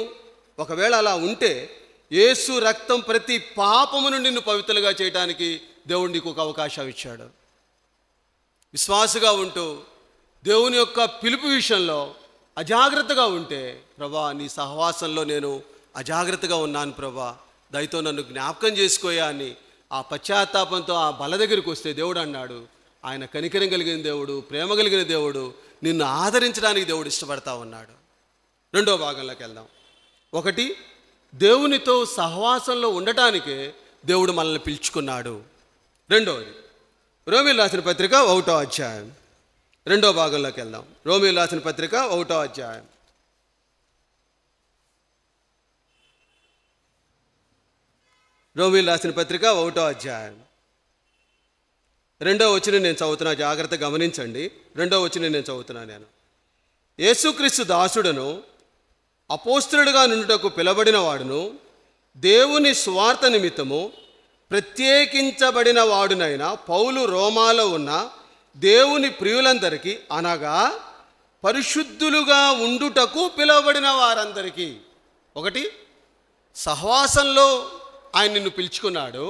ఒకవేళ అలా ఉంటే యేసు రక్తం ప్రతి పాపము నుండి నిన్ను పవిత్రులుగా చేయడానికి దేవుడు నీకు ఒక అవకాశం ఇచ్చాడు. విశ్వాసగా ఉంటూ దేవుని యొక్క పిలుపు విషయంలో అజాగ్రత్తగా ఉంటే, ప్రభా నీ సహవాసంలో నేను అజాగ్రత్తగా ఉన్నాను ప్రభా, దయతో నన్ను జ్ఞాపకం చేసుకోయా అని ఆ పశ్చాత్తాపంతో ఆ బల దగ్గరికి వస్తే దేవుడు అన్నాడు, ఆయన కనికరం కలిగిన దేవుడు, ప్రేమ కలిగిన దేవుడు, నిన్ను ఆదరించడానికి దేవుడు ఇష్టపడతా ఉన్నాడు. రెండో భాగంలోకి వెళ్దాం. ఒకటి, దేవునితో సహవాసంలో ఉండటానికే దేవుడు మనల్ని పిలుచుకున్నాడు. రెండవది, రోమీయులకు రాసిన పత్రిక 1వ అధ్యాయం రెండో భాగంలోకి వెళ్దాం. రోమీయులకు రాసిన పత్రిక 1వ అధ్యాయం రోమీయులకు రాసిన పత్రిక 1వ అధ్యాయం 2వ వచనం నేను చదువుతున్నా, జాగ్రత్త గమనించండి. 2వ వచనం నేను చదువుతున్నా. నేను యేసుక్రీస్తు దాసుడను అపోస్తలుడుగా నుండుటకు పిలబడిన వాడును, దేవుని స్వార్థ నిమిత్తము ప్రత్యేకించబడిన వాడునైన పౌలు రోమాలో ఉన్న దేవుని ప్రియులందరికీ, అనగా పరిశుద్ధులుగా ఉండుటకు పిలువబడిన వారందరికీ. ఒకటి, సహవాసంలో ఆయన నిన్ను పిలుచుకున్నాడు.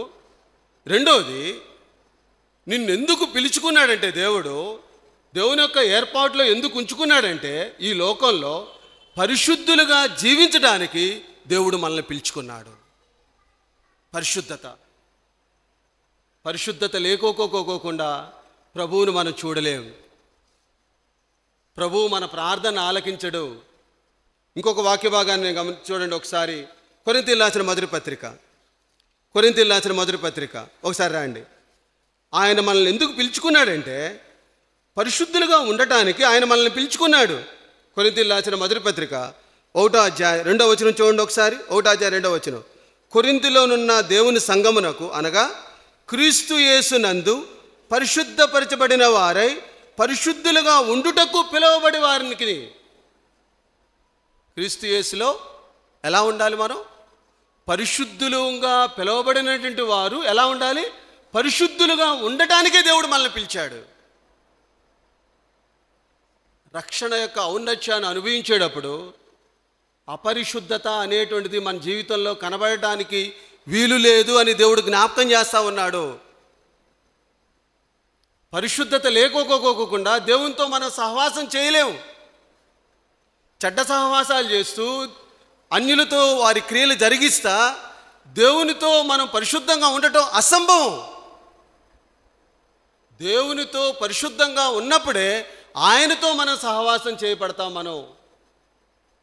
రెండోది, నిన్నెందుకు పిలుచుకున్నాడంటే దేవుని యొక్క ఏర్పాటులో ఎందుకు ఉంచుకున్నాడంటే, ఈ లోకంలో పరిశుద్ధులుగా జీవించడానికి దేవుడు మనల్ని పిలుచుకున్నాడు. పరిశుద్ధత లేకోకోకుండా ప్రభువును మనం చూడలేము. ప్రభువు మన ప్రార్థన ఆలకించడు. ఇంకొక వాక్య భాగాన్ని చూడండి ఒకసారి. కొరింథీయులకు రాసిన మొదటి పత్రిక ఒకసారి రాయండి. ఆయన మనల్ని ఎందుకు పిలుచుకున్నాడంటే, పరిశుద్ధులుగా ఉండటానికి ఆయన మనల్ని పిలుచుకున్నాడు. కొరింథీయులకు రాసిన మొదటి పత్రిక 1వ అధ్యాయం 2వ వచనం చూడండి ఒకసారి. 1వ అధ్యాయం 2వ వచనం. కొరింథీలోనున్న దేవుని సంఘమునకు, అనగా క్రీస్తు యేసునందు పరిశుద్ధపరచబడిన వారై పరిశుద్ధులుగా ఉండుటకు పిలువబడి వారికి. క్రీస్తు యేసులో ఎలా ఉండాలి మనం? పరిశుద్ధులుగా పిలువబడినటువంటి వారు ఎలా ఉండాలి? పరిశుద్ధులుగా ఉండటానికే దేవుడు మనల్ని పిలిచాడు. రక్షణ యొక్క ఔన్నత్యాన్ని అనుభవించేటప్పుడు అపరిశుద్ధత అనేటువంటిది మన జీవితంలో కనబడటానికి వీలు లేదు అని దేవుడు జ్ఞాపకం చేస్తూ ఉన్నాడు. పరిశుద్ధత లేకోకోకుండా దేవునితో మనం సహవాసం చేయలేము. చెడ్డ సహవాసాలు చేస్తూ అన్యులతో వారి క్రియలు జరిగిస్తా దేవునితో మనం పరిశుద్ధంగా ఉండటం అసంభవం. దేవునితో పరిశుద్ధంగా ఉన్నప్పుడే ఆయనతో మనం సహవాసం చేయబడతాం. మనం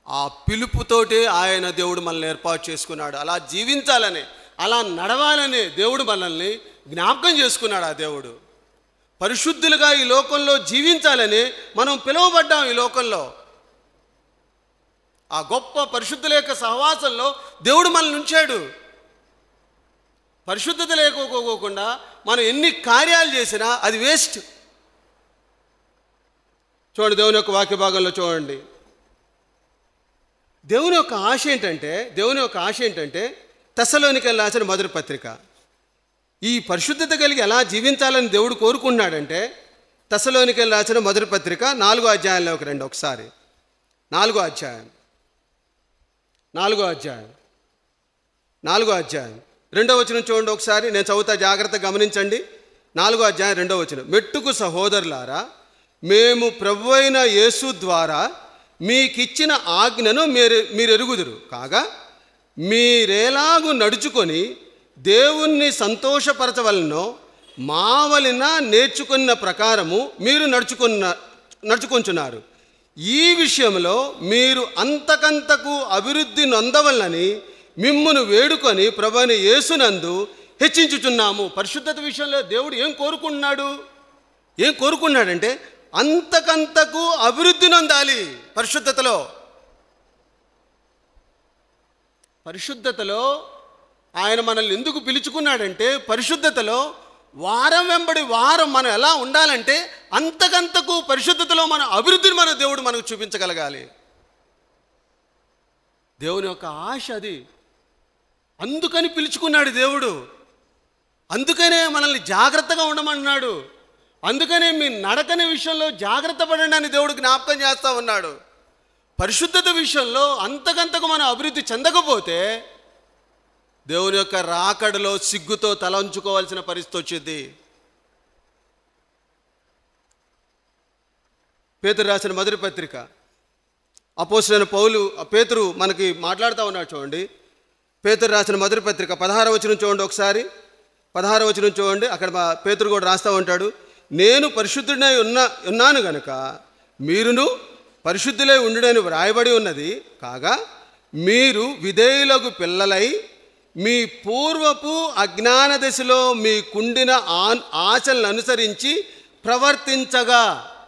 ఆ పిలుపుతోటే ఆయన దేవుడు మనల్ని ఏర్పాటు చేసుకున్నాడు. అలా జీవించాలని, అలా నడవాలని దేవుడు మనల్ని జ్ఞాపకం చేసుకున్నాడు. ఆ దేవుడు పరిశుద్ధులుగా ఈ లోకంలో జీవించాలని మనం పిలువబడ్డాం. ఈ లోకంలో ఆ గొప్ప పరిశుద్ధుల యొక్క సహవాసంలో దేవుడు మనల్ని ఉంచాడు. పరిశుద్ధత లేకోకోకుండా మనం ఎన్ని కార్యాలు చేసినా అది వేస్ట్. చూడండి, దేవుని యొక్క వాక్య భాగంలో చూడండి. దేవుని యొక్క ఆశ ఏంటంటే తెస్సలోనికీయులకు రాసిన మొదటి పత్రిక, ఈ పరిశుద్ధత కలిగి ఎలా జీవించాలని దేవుడు కోరుకుంటున్నాడంటే, తెస్సలోనికీయులకు రాసిన మొదటి పత్రిక 4వ అధ్యాయంలోకి రండి ఒకసారి. 4వ అధ్యాయం 2వ వచనం చూడండి ఒకసారి. నేను చదువుతా, జాగ్రత్తగా గమనించండి. 4వ అధ్యాయం 2వ వచనం. మెట్టుకు సహోదరులారా, మేము ప్రభువైన యేసు ద్వారా మీకిచ్చిన ఆజ్ఞను మీరు ఎరుగుదురు కాగా, మీరేలాగు నడుచుకొని దేవుణ్ణి సంతోషపరచవలనో మా వలన నేర్చుకున్న ప్రకారము మీరు నడుచుకొంచున్నారు. ఈ విషయంలో మీరు అంతకంతకు అభివృద్ధి నొందవలనని మిమ్మును వేడుకొని ప్రభువైన యేసునందు హెచ్చించుచున్నాము. పరిశుద్ధత విషయంలో దేవుడు ఏం కోరుకున్నాడంటే అంతకంతకు అభివృద్ధి నొందాలి. పరిశుద్ధతలో ఆయన మనల్ని ఎందుకు పిలుచుకున్నాడంటే, పరిశుద్ధతలో వారం వెంబడి వారం మనం ఎలా ఉండాలంటే అంతకంతకు పరిశుద్ధతలో మన అభివృద్ధిని దేవుడు మనకు చూపించగలగాలి. దేవుని యొక్క ఆశ అది. అందుకని పిలుచుకున్నాడు దేవుడు. అందుకనే మనల్ని జాగ్రత్తగా ఉండమన్నాడు. అందుకనే మీ నడకని విషయంలో జాగ్రత్త పడండి అని దేవుడు జ్ఞాపకం చేస్తూ ఉన్నాడు. పరిశుద్ధత విషయంలో అంతకంతకు మనం అభివృద్ధి చెందకపోతే దేవుని యొక్క రాకడలో సిగ్గుతో తలంచుకోవాల్సిన పరిస్థితి వచ్చింది. పేతురు రాసిన మొదటి పత్రిక అపోస్తలుడైన పౌలు పేతురు మనకి మాట్లాడుతూ ఉన్నాడు చూడండి. పేతురు రాసిన మొదటి పత్రిక 16వ వచనం చూడండి ఒకసారి. 16వ వచనం చూడండి. అక్కడ పేతురు కూడా రాస్తూ ఉంటాడు, నేను పరిశుద్ధుడై ఉన్నాను గనుక మీరును పరిశుద్ధులై ఉండుడని వ్రాయబడి ఉన్నది. కాగా మీరు విధేయులకు పిల్లలై మీ పూర్వపు అజ్ఞాన దశలో మీకుండిన ఆశలను అనుసరించి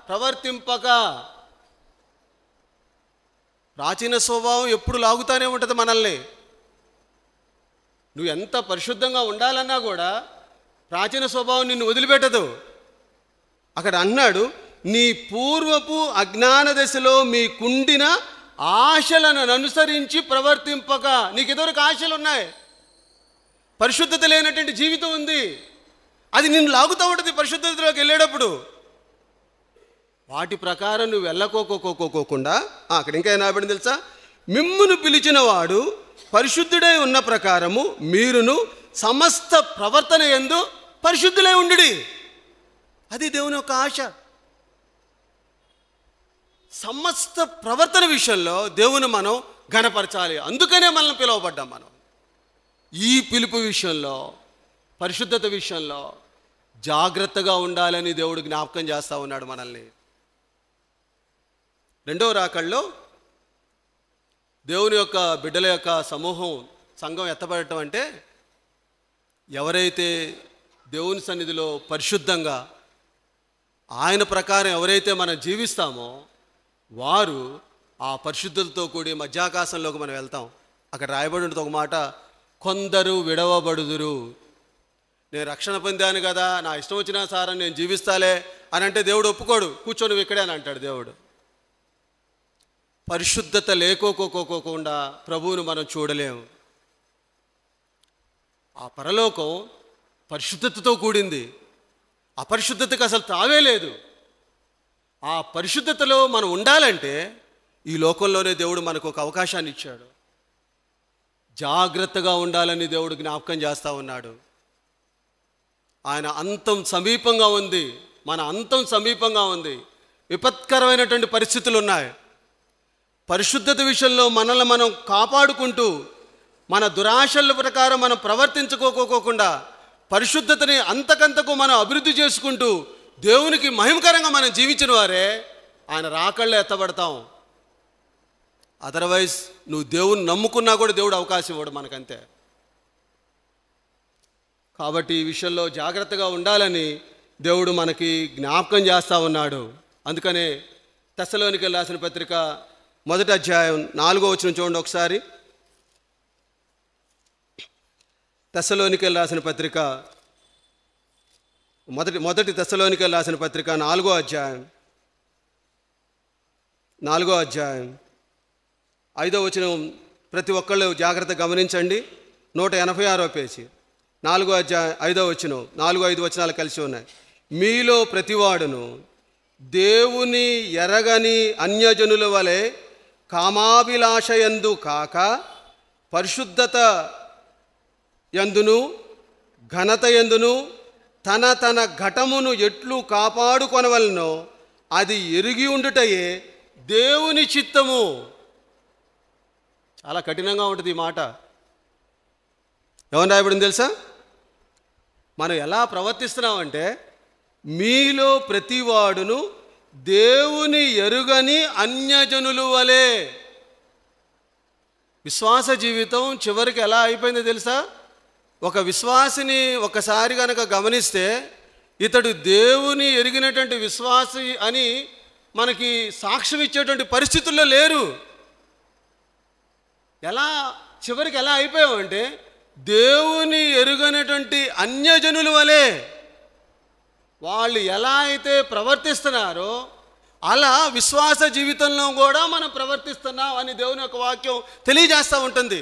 ప్రవర్తింపక. ప్రాచీన స్వభావం ఎప్పుడు లాగుతానే ఉంటుంది మనల్ని. నువ్వు ఎంత పరిశుద్ధంగా ఉండాలన్నా కూడా ప్రాచీన స్వభావం నిన్ను వదిలిపెట్టదు. అక్కడ అన్నాడు, నీ పూర్వపు అజ్ఞాన దశలో మీకుండిన ఆశలను అనుసరించి ప్రవర్తింపక. నీకు ఇదివరకు ఆశలు ఉన్నాయి, పరిశుద్ధత లేనటువంటి జీవితం ఉంది, అది నిన్ను లాగుతూ ఉంటుంది పరిశుద్ధతలోకి వెళ్ళేటప్పుడు. వాటి ప్రకారం నువ్వు వెళ్ళకోకోకుండా అక్కడ ఇంకా ఏనాబడింది తెలుసా, మిమ్మును పిలిచిన వాడు పరిశుద్ధుడై ఉన్న ప్రకారము మీరును సమస్త ప్రవర్తన యందు పరిశుద్ధులై ఉండుడి. అది దేవుని యొక్క ఆశ. సమస్త ప్రవర్తన విషయంలో దేవుని మనం ఘనపరచాలి. అందుకనే మనల్ని పిలువబడ్డాం. మనం ఈ పిలుపు విషయంలో, పరిశుద్ధత విషయంలో జాగ్రత్తగా ఉండాలని దేవుడు జ్ఞాపకం చేస్తూ ఉన్నాడు మనల్ని. రెండవ రాకడలో దేవుని యొక్క బిడ్డల యొక్క సమూహం, సంఘం ఎత్తబడటం అంటే ఎవరైతే దేవుని సన్నిధిలో పరిశుద్ధంగా ఆయన ప్రకారం ఎవరైతే మనం జీవిస్తామో వారు ఆ పరిశుద్ధులతో కూడి మధ్యాకాశంలోకి మనం వెళ్తాం. అక్కడ రాయబడి ఉంటుంది ఒక మాట, కొందరు విడవబడుదురు. నేను రక్షణ పొందాను కదా, నా ఇష్టం వచ్చినా సార్ నేను జీవిస్తాలే అని అంటే దేవుడు ఒప్పుకోడు. కూర్చొని నువ్వు ఇక్కడే అని అంటాడు దేవుడు. పరిశుద్ధత లేకోకోకుండా ప్రభువును మనం చూడలేము. ఆ పరలోకం పరిశుద్ధతతో కూడింది. అపరిశుద్ధతకు అసలు తావే లేదు. ఆ పరిశుద్ధతలో మనం ఉండాలంటే ఈ లోకంలోనే దేవుడు మనకు ఒక అవకాశాన్ని ఇచ్చాడు. జాగ్రత్తగా ఉండాలని దేవుడు జ్ఞాపకం చేస్తూ ఉన్నాడు. ఆయన అంతం సమీపంగా ఉంది, మన అంతం సమీపంగా ఉంది. విపత్కరమైనటువంటి పరిస్థితులు ఉన్నాయి. పరిశుద్ధత విషయంలో మనల్ని మనం కాపాడుకుంటూ మన దురాశల ప్రకారం మనం ప్రవర్తించుకోకుండా పరిశుద్ధతని అంతకంతకు మనం అభివృద్ధి చేసుకుంటూ దేవునికి మహిమకరంగా మనం జీవించిన వారే ఆయన రాకళ్ళే ఎత్తబడతాం. అదర్వైజ్ నువ్వు దేవుని నమ్ముకున్నా కూడా దేవుడు అవకాశం ఇవ్వడు మనకంతే. కాబట్టి ఈ విషయంలో జాగ్రత్తగా ఉండాలని దేవుడు మనకి జ్ఞాపకం చేస్తూ ఉన్నాడు. అందుకనే తెస్సలోనికీయులకు రాసిన పత్రిక 1వ అధ్యాయం 4వ వచనం చూడండి ఒకసారి. తెస్సలోనికీయులకు రాసిన పత్రిక మొదటి తెస్సలోనికీయులకు రాసిన పత్రిక 4వ అధ్యాయం 5వ వచనం ప్రతి ఒక్కళ్ళు జాగ్రత్త గమనించండి. 186వ పేజీ 4వ అధ్యాయం 5వ వచనం, 4-5 వచనాలు కలిసి ఉన్నాయి. మీలో ప్రతివాడును దేవుని ఎరగని అన్యజనుల వలె కామాభిలాషయందు కాక పరిశుద్ధత యందును ఘనత యందును తన ఘటమును ఎట్లు కాపాడుకొనవలనో అది ఎరిగి ఉండుటయే దేవుని చిత్తము. చాలా కఠినంగా ఉంటుంది ఈ మాట. ఏమని రాయబడింది తెలుసా? మనం ఎలా ప్రవర్తిస్తున్నామంటే మీలో ప్రతివాడును దేవుని ఎరుగని అన్యజనులు వలె. విశ్వాస జీవితం చివరికి ఎలా అయిపోయిందో తెలుసా? ఒక విశ్వాసిని ఒకసారి కనుక గమనిస్తే ఇతడు దేవుని ఎరిగినటువంటి విశ్వాసి అని మనకి సాక్ష్యం ఇచ్చేటువంటి పరిస్థితుల్లో లేరు. చివరికి ఎలా అయిపోయామంటే దేవుని ఎరుగనటువంటి అన్యజనుల వలె. వాళ్ళు ఎలా అయితే ప్రవర్తిస్తున్నారో అలా విశ్వాస జీవితంలో కూడా మనం ప్రవర్తిస్తున్నాం అని దేవుని యొక్క వాక్యం తెలియజేస్తూ ఉంటుంది.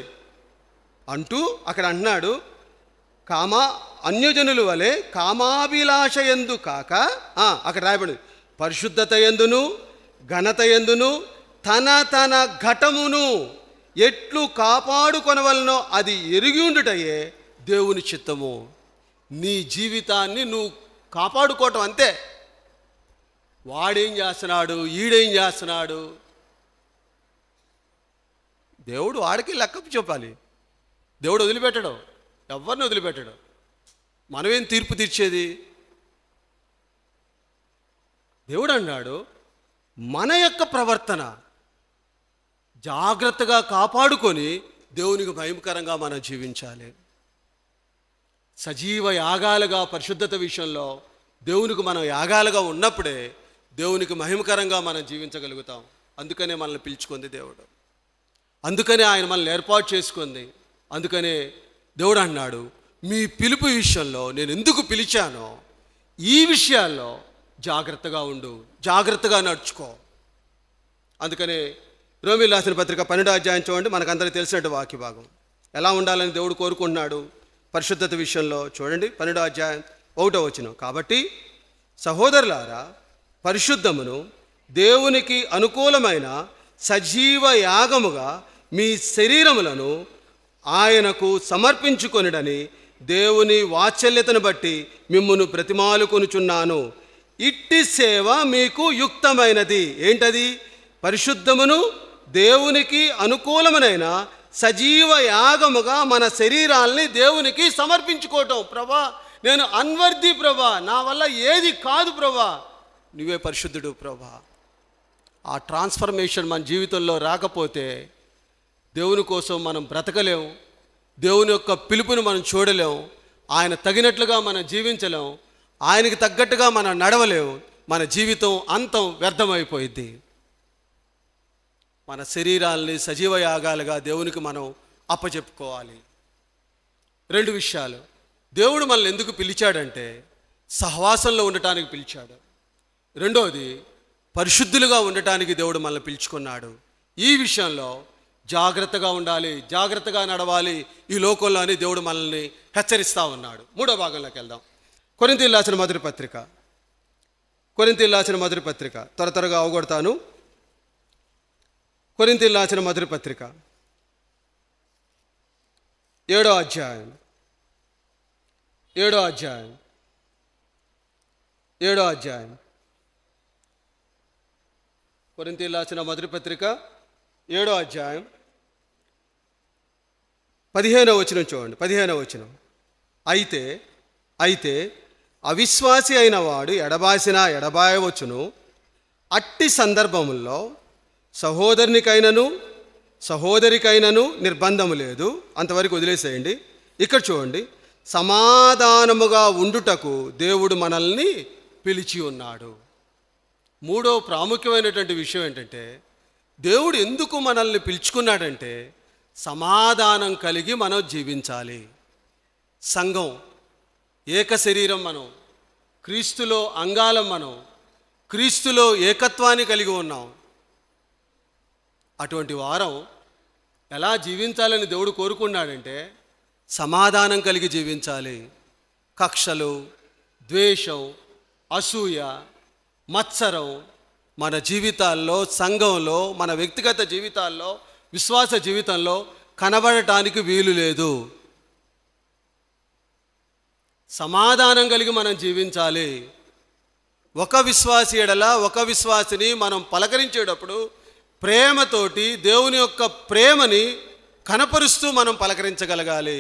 అంటూ అక్కడ అంటున్నాడు, అన్యజనుల వలె కామాభిలాష యందు కాక, అక్కడ రాయబడింది పరిశుద్ధత యందును ఘనత యందును తన ఘటమును ఎట్లు కాపాడుకొనవలనో అది ఎరిగి ఉండుటయే దేవుని చిత్తము. నీ జీవితాన్ని నువ్వు కాపాడుకోవటం అంతే. వాడేం చేస్తున్నాడు, ఈడేం చేస్తున్నాడు, దేవుడు వాడికి లెక్క చెప్పాలి. దేవుడు వదిలిపెట్టడు, ఎవరిని వదిలిపెట్టడు. మనమేం తీర్పు తీర్చేది? దేవుడు అన్నాడు, మన యొక్క ప్రవర్తన జాగ్రత్తగా కాపాడుకొని దేవునికి భయంకరంగా మనం జీవించాలి. సజీవ యాగాలుగా పరిశుద్ధత విషయంలో దేవునికి మనం యాగాలుగా ఉన్నప్పుడే దేవునికి మహిమకరంగా మనం జీవించగలుగుతాం. అందుకనే మనల్ని పిలుచుకుంది దేవుడు, అందుకనే ఆయన మనల్ని ఏర్పాటు చేసుకుంది. అందుకనే దేవుడు అన్నాడు, మీ పిలుపు విషయంలో నేను ఎందుకు పిలిచానో ఈ విషయాల్లో జాగ్రత్తగా ఉండు, జాగ్రత్తగా నడుచుకో. అందుకనే రోమీయులకు రాసిన పత్రిక 12వ అధ్యాయం చూడండి, మనకందరికీ తెలిసినట్టు వాక్య భాగం. ఎలా ఉండాలని దేవుడు కోరుకుంటున్నాడు పరిశుద్ధత విషయంలో చూడండి. 12వ అధ్యాయం 1వ వచనం. కాబట్టి సహోదరులారా, పరిశుద్ధమును దేవునికి అనుకూలమైన సజీవ యాగముగా మీ శరీరములను ఆయనకు సమర్పించుకొనిడని దేవుని వాత్సల్యతను బట్టి మిమ్మును బ్రతిమాలుకొనుచున్నాను. ఇట్టి సేవ మీకు యుక్తమైనది. ఏంటది? పరిశుద్ధమును దేవునికి అనుకూలమైన సజీవ యాగముగా మన శరీరాల్ని దేవునికి సమర్పించుకోవటం. ప్రభా, నేను అన్వర్ది ప్రభా, నా వల్ల ఏది కాదు ప్రభా, నువ్వే పరిశుద్ధుడు ప్రభా. ఆ ట్రాన్స్ఫర్మేషన్ మన జీవితంలో రాకపోతే దేవుని కోసం మనం బ్రతకలేం, దేవుని యొక్క పిలుపుని మనం చూడలేం, ఆయన తగినట్లుగా మనం జీవించలేం, ఆయనకి తగ్గట్టుగా మనం నడవలేం. మన జీవితం అంతం వ్యర్థమైపోయింది. మన శరీరాల్ని సజీవ యాగాలుగా దేవునికి మనం అప్పచెప్పుకోవాలి. 2 విషయాలు. దేవుడు మనల్ని ఎందుకు పిలిచాడంటే సహవాసంలో ఉండటానికి పిలిచాడు. రెండోది, పరిశుద్ధులుగా ఉండటానికి దేవుడు మనల్ని పిలుచుకున్నాడు. ఈ విషయంలో జాగ్రత్తగా ఉండాలి, జాగ్రత్తగా నడవాలి ఈ లోకంలో అని దేవుడు మనల్ని హెచ్చరిస్తూ ఉన్నాడు. 3వ భాగంలోకి వెళ్దాం. కొరింథీయులకు రాసిన మొదటి పత్రిక, కొరింథీయులకు రాసిన మొదటి పత్రిక త్వరగా అవగొడతాను. కొరింథీయులకు రాసిన మొదటి పత్రిక 7వ అధ్యాయం 7వ అధ్యాయం 7వ అధ్యాయం కొరింథీయులకు రాసిన మొదటి పత్రిక 7వ అధ్యాయం 15వ వచనం చూడండి. 15వ వచనం. అయితే అవిశ్వాసి అయిన వాడు ఎడబాసినా ఎడబాయవచ్చును. అట్టి సందర్భముల్లో సహోదరికైనను నిర్బంధము లేదు. అంతవరకు వదిలేసేయండి. ఇక్కడ చూడండి, సమాధానముగా ఉండుటకు దేవుడు మనల్ని పిలిచి ఉన్నాడు. 3వ ప్రాముఖ్యమైనటువంటి విషయం ఏంటంటే, దేవుడు ఎందుకు మనల్ని పిలుచుకున్నాడంటే సమాధానం కలిగి మనం జీవించాలి. సంఘం ఏక శరీరం, మనం క్రీస్తులో అంగాలం, మనం క్రీస్తులో ఏకత్వాన్ని కలిగి ఉన్నాం. అటువంటి వారం ఎలా జీవించాలని దేవుడు కోరుకున్నాడంటే సమాధానం కలిగి జీవించాలి. కక్షలు, ద్వేషం, అసూయ, మత్సరం మన జీవితాల్లో, సంఘంలో, మన వ్యక్తిగత జీవితాల్లో, విశ్వాస జీవితంలో కనబడటానికి వీలు లేదు. సమాధానం కలిగి మనం జీవించాలి. ఒక విశ్వాసి ఎడల ఒక విశ్వాసిని మనం పలకరించేటప్పుడు ప్రేమతోటి దేవుని యొక్క ప్రేమని కనపరుస్తూ మనం పలకరించగలగాలి.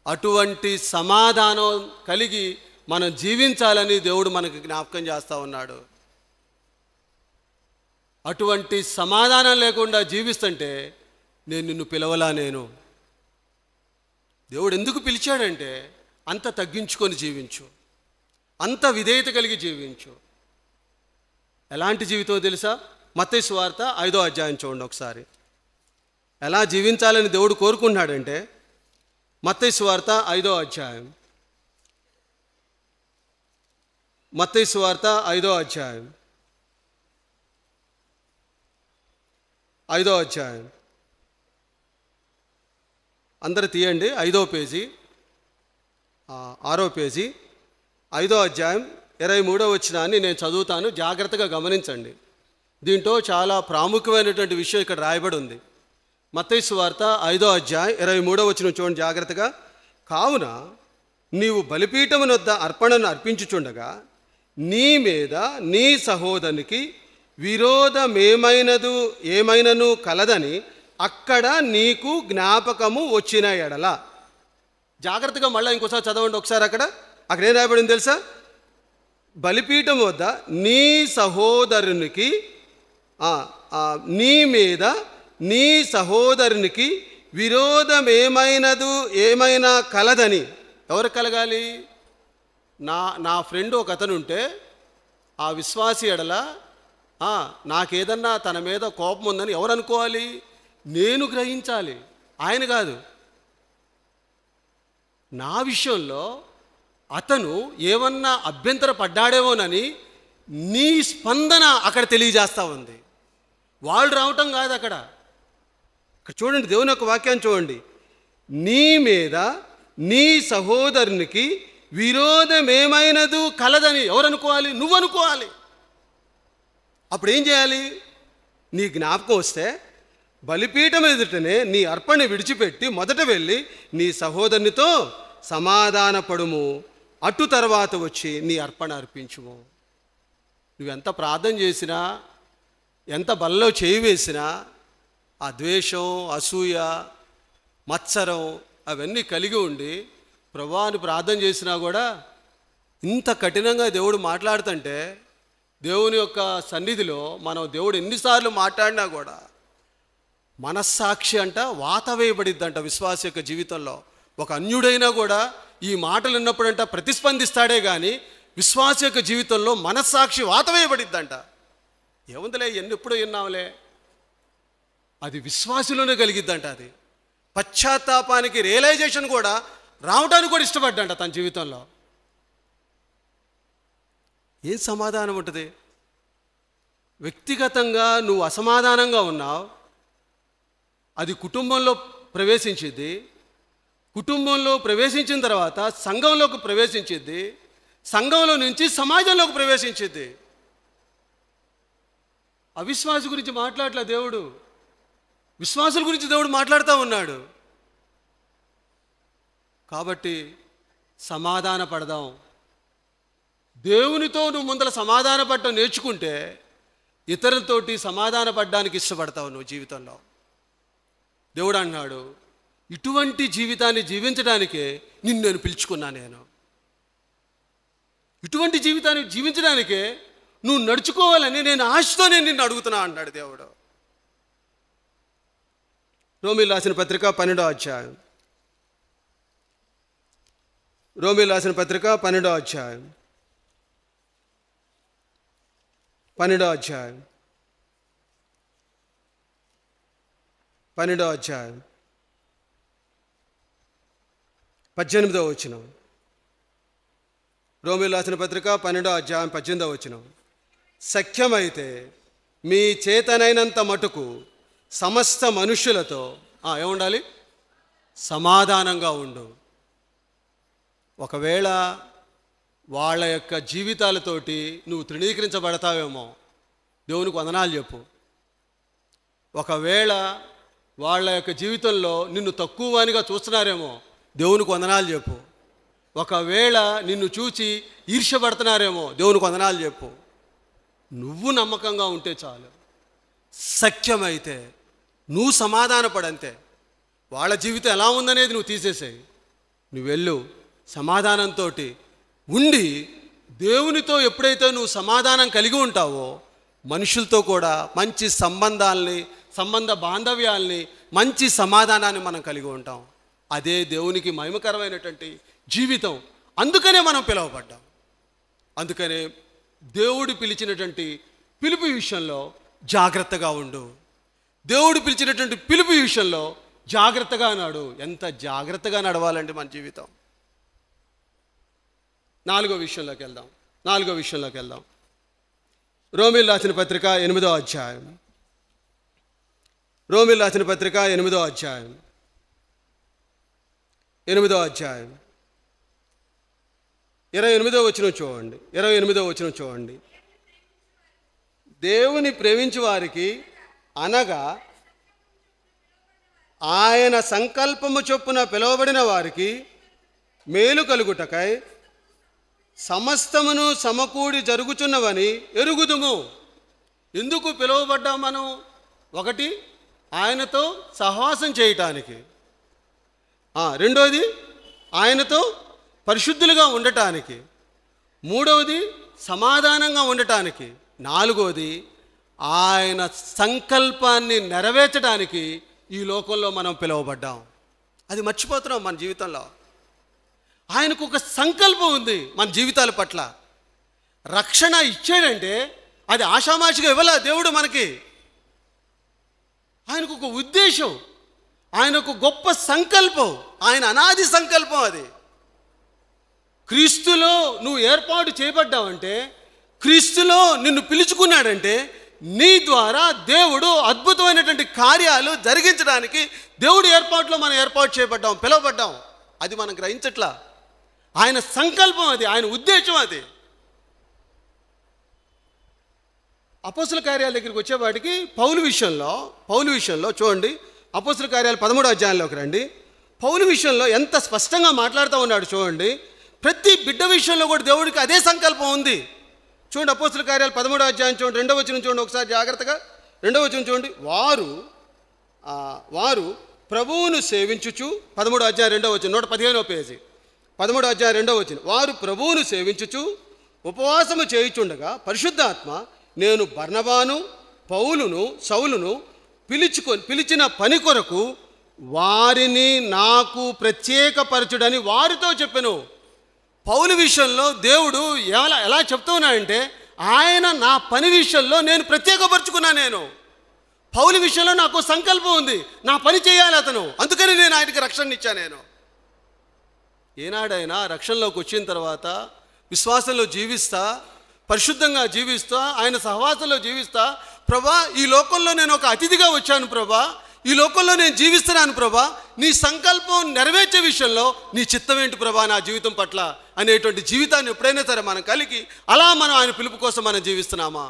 అటువంటి సమాధానం కలిగి మనం జీవించాలని దేవుడు మనకి జ్ఞాపకం చేస్తూ ఉన్నాడు. అటువంటి సమాధానం లేకుండా జీవిస్తుంటే నేను నిన్ను పిలవలా. దేవుడు ఎందుకు పిలిచాడంటే అంత తగ్గించుకొని జీవించు, అంత విధేయత కలిగి జీవించు. ఎలాంటి జీవితం తెలుసా? మత్తయి సువార్త 5వ అధ్యాయం చూడండి ఒకసారి. ఎలా జీవించాలని దేవుడు కోరుకుంటున్నాడంటే మత్తయి సువార్త 5వ అధ్యాయం, మత్తయి సువార్త 5వ అధ్యాయం 5వ అధ్యాయం అందరూ తీయండి. 5వ పేజీ, 6వ పేజీ, 5వ అధ్యాయం 23వ వచనాన్ని నేను చదువుతాను, జాగ్రత్తగా గమనించండి. దీంట్లో చాలా ప్రాముఖ్యమైనటువంటి విషయం ఇక్కడ రాయబడి ఉంది. మత్తయి సువార్త 5వ అధ్యాయం 23వ వచనం చూడండి జాగ్రత్తగా. కావున నీవు బలిపీఠము వద్ద అర్పణను అర్పించుచుండగా నీ మీద నీ సహోదరునికి విరోధమేమైనను కలదని అక్కడ నీకు జ్ఞాపకము వచ్చిన ఎడల. జాగ్రత్తగా మళ్ళీ ఇంకోసారి చదవండి ఒకసారి. అక్కడ ఏం రాయబడింది తెలుసా? బలిపీఠం వద్ద నీ సహోదరునికి నీ మీద నీ సహోదరునికి విరోధం ఏమైనా కలదని. ఎవరు కలగాలి? నా ఫ్రెండ్ ఒక అతను ఉంటే ఆ విశ్వాసి ఎడల నాకేదన్నా తన మీద కోపం ఉందని ఎవరు అనుకోవాలి? నేను గ్రహించాలి, ఆయన కాదు. నా విషయంలో అతను ఏమన్నా అభ్యంతర పడ్డాడేమోనని నీ స్పందన అక్కడ తెలియజేస్తూ ఉంది. వాళ్ళు రావటం కాదు. అక్కడ చూడండి, దేవుని యొక్క వాక్యాన్ని చూడండి. నీ మీద నీ సహోదరునికి విరోధం ఏమైనదు కలదని ఎవరు అనుకోవాలి? నువ్వు అనుకోవాలి. అప్పుడు ఏం చేయాలి? నీ జ్ఞాపకం వస్తే బలిపీఠం ఎదుటనే నీ అర్పణ విడిచిపెట్టి మొదట వెళ్ళి నీ సహోదరునితో సమాధానపడుము, అటు తర్వాత వచ్చి నీ అర్పణ అర్పించుము. నువ్వెంత ప్రార్థన చేసినా, ఎంత బలలో చేయి వేసినా, ఆ ద్వేషం, అసూయ, మత్సరం అవన్నీ కలిగి ఉండి ప్రభువుని ప్రార్థన చేసినా కూడా ఇంత కఠినంగా దేవుడు మాట్లాడుతుంటే, దేవుని యొక్క సన్నిధిలో మనం దేవుడు ఎన్నిసార్లు మాట్లాడినా కూడా మనస్సాక్షి వాత వేయబడిద్దంట. విశ్వాస యొక్క జీవితంలో ఒక అన్యుడైనా కూడా ఈ మాటలు విన్నప్పుడంట ప్రతిస్పందిస్తాడే కానీ విశ్వాస యొక్క జీవితంలో మనస్సాక్షి వాత వేయబడిద్దంట. ఏముందిలే, ఎప్పుడో విన్నాంలే, అది విశ్వాసులోనే కలిగిద్దంట. అది పశ్చాత్తాపానికి రియలైజేషన్ కూడా రావడానికి కూడా ఇష్టపడ్డంట తన జీవితంలో. ఏం సమాధానం ఉంటుంది? వ్యక్తిగతంగా నువ్వు అసమాధానంగా ఉన్నావు, అది కుటుంబంలో ప్రవేశించిద్ది. కుటుంబంలో ప్రవేశించిన తర్వాత సంఘంలోకి ప్రవేశించిద్ది. సంఘంలో నుంచి సమాజంలోకి ప్రవేశించిద్ది. అవిశ్వాసి గురించి మాట్లాడలే దేవుడు, విశ్వాసుల గురించి దేవుడు మాట్లాడుతూ ఉన్నాడు. కాబట్టి సమాధాన పడదాం. దేవునితో నువ్వు ముందర సమాధాన పడటం నేర్చుకుంటే ఇతరులతోటి సమాధాన పడడానికి ఇష్టపడతావు నువ్వు జీవితంలో. దేవుడు అన్నాడు, ఇటువంటి జీవితాన్ని జీవించడానికే నిన్ను నేను పిలుచుకున్నా. ఇటువంటి జీవితాన్ని జీవించడానికే నువ్వు నడుచుకోవాలని నేను ఆశతో నిన్ను అడుగుతున్నా అన్నాడు దేవుడు. రోమీయులకు రాసిన పత్రిక 12వ అధ్యాయం. రోమీయులకు రాసిన పత్రిక 12వ అధ్యాయం. 12వ అధ్యాయం 18వ వచనం. రోమీయులకు రాసిన పత్రిక 12వ అధ్యాయం 18వ వచనం. సఖ్యమైతే మీ చేతనైనంత మటుకు సమస్త మనుష్యులతో ఏముండాలి? సమాధానంగా ఉండు. ఒకవేళ వాళ్ళ యొక్క జీవితాలతోటి నువ్వు తృణీకరించబడతావేమో, దేవునికి వందనాలు చెప్పు. ఒకవేళ వాళ్ళ యొక్క జీవితంలో నిన్ను తక్కువనిగా చూస్తున్నారేమో, దేవునికి వందనాలు చెప్పు. ఒకవేళ నిన్ను చూచి ఈర్ష్యపడుతున్నారేమో, దేవునికి వందనాలు చెప్పు. నువ్వు నమ్మకంగా ఉంటే చాలు. సఖ్యమైతే నువ్వు సమాధానపడంతే. వాళ్ళ జీవితం ఎలా ఉందనేది నువ్వు తీసేసేయి. నువ్వు వెళ్ళు సమాధానంతో ఉండి, దేవునితో ఎప్పుడైతే నువ్వు సమాధానం కలిగి ఉంటావో మనుషులతో కూడా మంచి సంబంధ బాంధవ్యాల్ని, మంచి సమాధానాన్ని మనం కలిగి ఉంటాం. అదే దేవునికి మహిమకరమైనటువంటి జీవితం. అందుకనే మనం పిలువబడ్డాం. అందుకనే దేవుడు పిలిచినటువంటి పిలుపు విషయంలో జాగ్రత్తగా ఉండు. దేవుడు పిలిచినటువంటి పిలుపు విషయంలో జాగ్రత్తగా నాడు. ఎంత జాగ్రత్తగా నడవాలండి మన జీవితం. నాలుగో విషయంలోకి వెళ్దాం. రోమీయులకు రాసిన పత్రిక 8వ అధ్యాయం. 8వ అధ్యాయం 28వ వచనం చూడండి. దేవుని ప్రేమించు వారికి అనగా ఆయన సంకల్పము చొప్పున పిలువబడిన వారికి మేలు కలుగుటకై సమస్తమును సమకూడి జరుగుచున్నవని ఎరుగుదుము. ఎందుకు పిలువబడ్డాం మనం? ఒకటి, ఆయనతో సహవాసం చేయటానికి. రెండోది ఆయనతో పరిశుద్ధులుగా ఉండటానికి. మూడవది సమాధానంగా ఉండటానికి. నాలుగోది ఆయన సంకల్పాన్ని నెరవేర్చడానికి ఈ లోకంలో మనం పిలువబడ్డాం. అది మర్చిపోతున్నాం మన జీవితంలో. ఆయనకు ఒక సంకల్పం ఉంది మన జీవితాల పట్ల. రక్షణ ఇచ్చాడంటే అది ఆషామాషిగా ఇవ్వలే దేవుడు మనకి. ఆయనకు ఒక ఉద్దేశం, ఆయనకు గొప్ప సంకల్పం, ఆయన అనాది సంకల్పం అది. క్రీస్తులో నువ్వు ఏర్పాటు చేయబడ్డావంటే, క్రీస్తులో నిన్ను పిలుచుకున్నాడంటే నీ ద్వారా దేవుడు అద్భుతమైనటువంటి కార్యాలు జరిగించడానికి దేవుడు ఏర్పాటులో మనం ఏర్పాటు చేయబడ్డాం, పిలువబడ్డాం. అది మనం గ్రహించట్లా. ఆయన సంకల్పం అది, ఆయన ఉద్దేశం అది. అపోస్తుల కార్యాల దగ్గరికి వచ్చేవాడికి పౌలు విషయంలో చూడండి, అపోస్తుల కార్యాలు 13వ అధ్యాయంలోకి రండి. పౌలు విషయంలో ఎంత స్పష్టంగా మాట్లాడుతూ ఉన్నాడు చూడండి. ప్రతి బిడ్డ విషయంలో కూడా దేవుడికి అదే సంకల్పం ఉంది. చూడండి, అపోస్తుల కార్యాలు 13వ అధ్యాయం చూడండి, 2వ వచనం చూడండి ఒకసారి జాగ్రత్తగా. 2వ వచనం చూడండి. వారు ప్రభువును సేవించుచు, 13వ అధ్యాయం 2వ వచనం, 115వ పేజీ, 13వ అధ్యాయం 2వ వచనం. వారు ప్రభువును సేవించుచు ఉపవాసము చేయుచుండగా పరిశుద్ధాత్మ, నేను బర్నబాను, పౌలును, సౌలును పిలిచిన పని కొరకు వారిని నాకు ప్రత్యేకపరచుడని వారితో చెప్పెను. పౌలు విషయంలో దేవుడు ఎలా చెప్తూ ఉన్నాడంటే, ఆయన నా పని విషయంలో నేను ప్రత్యేకపరచుకున్నా. నేను పౌలు విషయంలో నాకు సంకల్పం ఉంది, నా పని చేయాలి అతను, అందుకని నేను ఆయనకి రక్షణ ఇచ్చాను. నేను ఏనాడైనా రక్షణలోకి వచ్చిన తర్వాత విశ్వాసంలో జీవిస్తా, పరిశుద్ధంగా జీవిస్తా, ఆయన సహవాసంలో జీవిస్తా, ప్రభా ఈ లోకంలో నేను ఒక అతిథిగా వచ్చాను ప్రభా, ఈ లోకంలో నేను జీవిస్తున్నాను ప్రభా, నీ సంకల్పం నెరవేర్చే విషయంలో నీ చిత్తం ఏంటి ప్రభా నా జీవితం పట్ల అనేటువంటి జీవితాన్ని ఎప్పుడైనా సరే మనం కలిగి అలా మనం ఆయన పిలుపు కోసం మనం జీవిస్తున్నామా?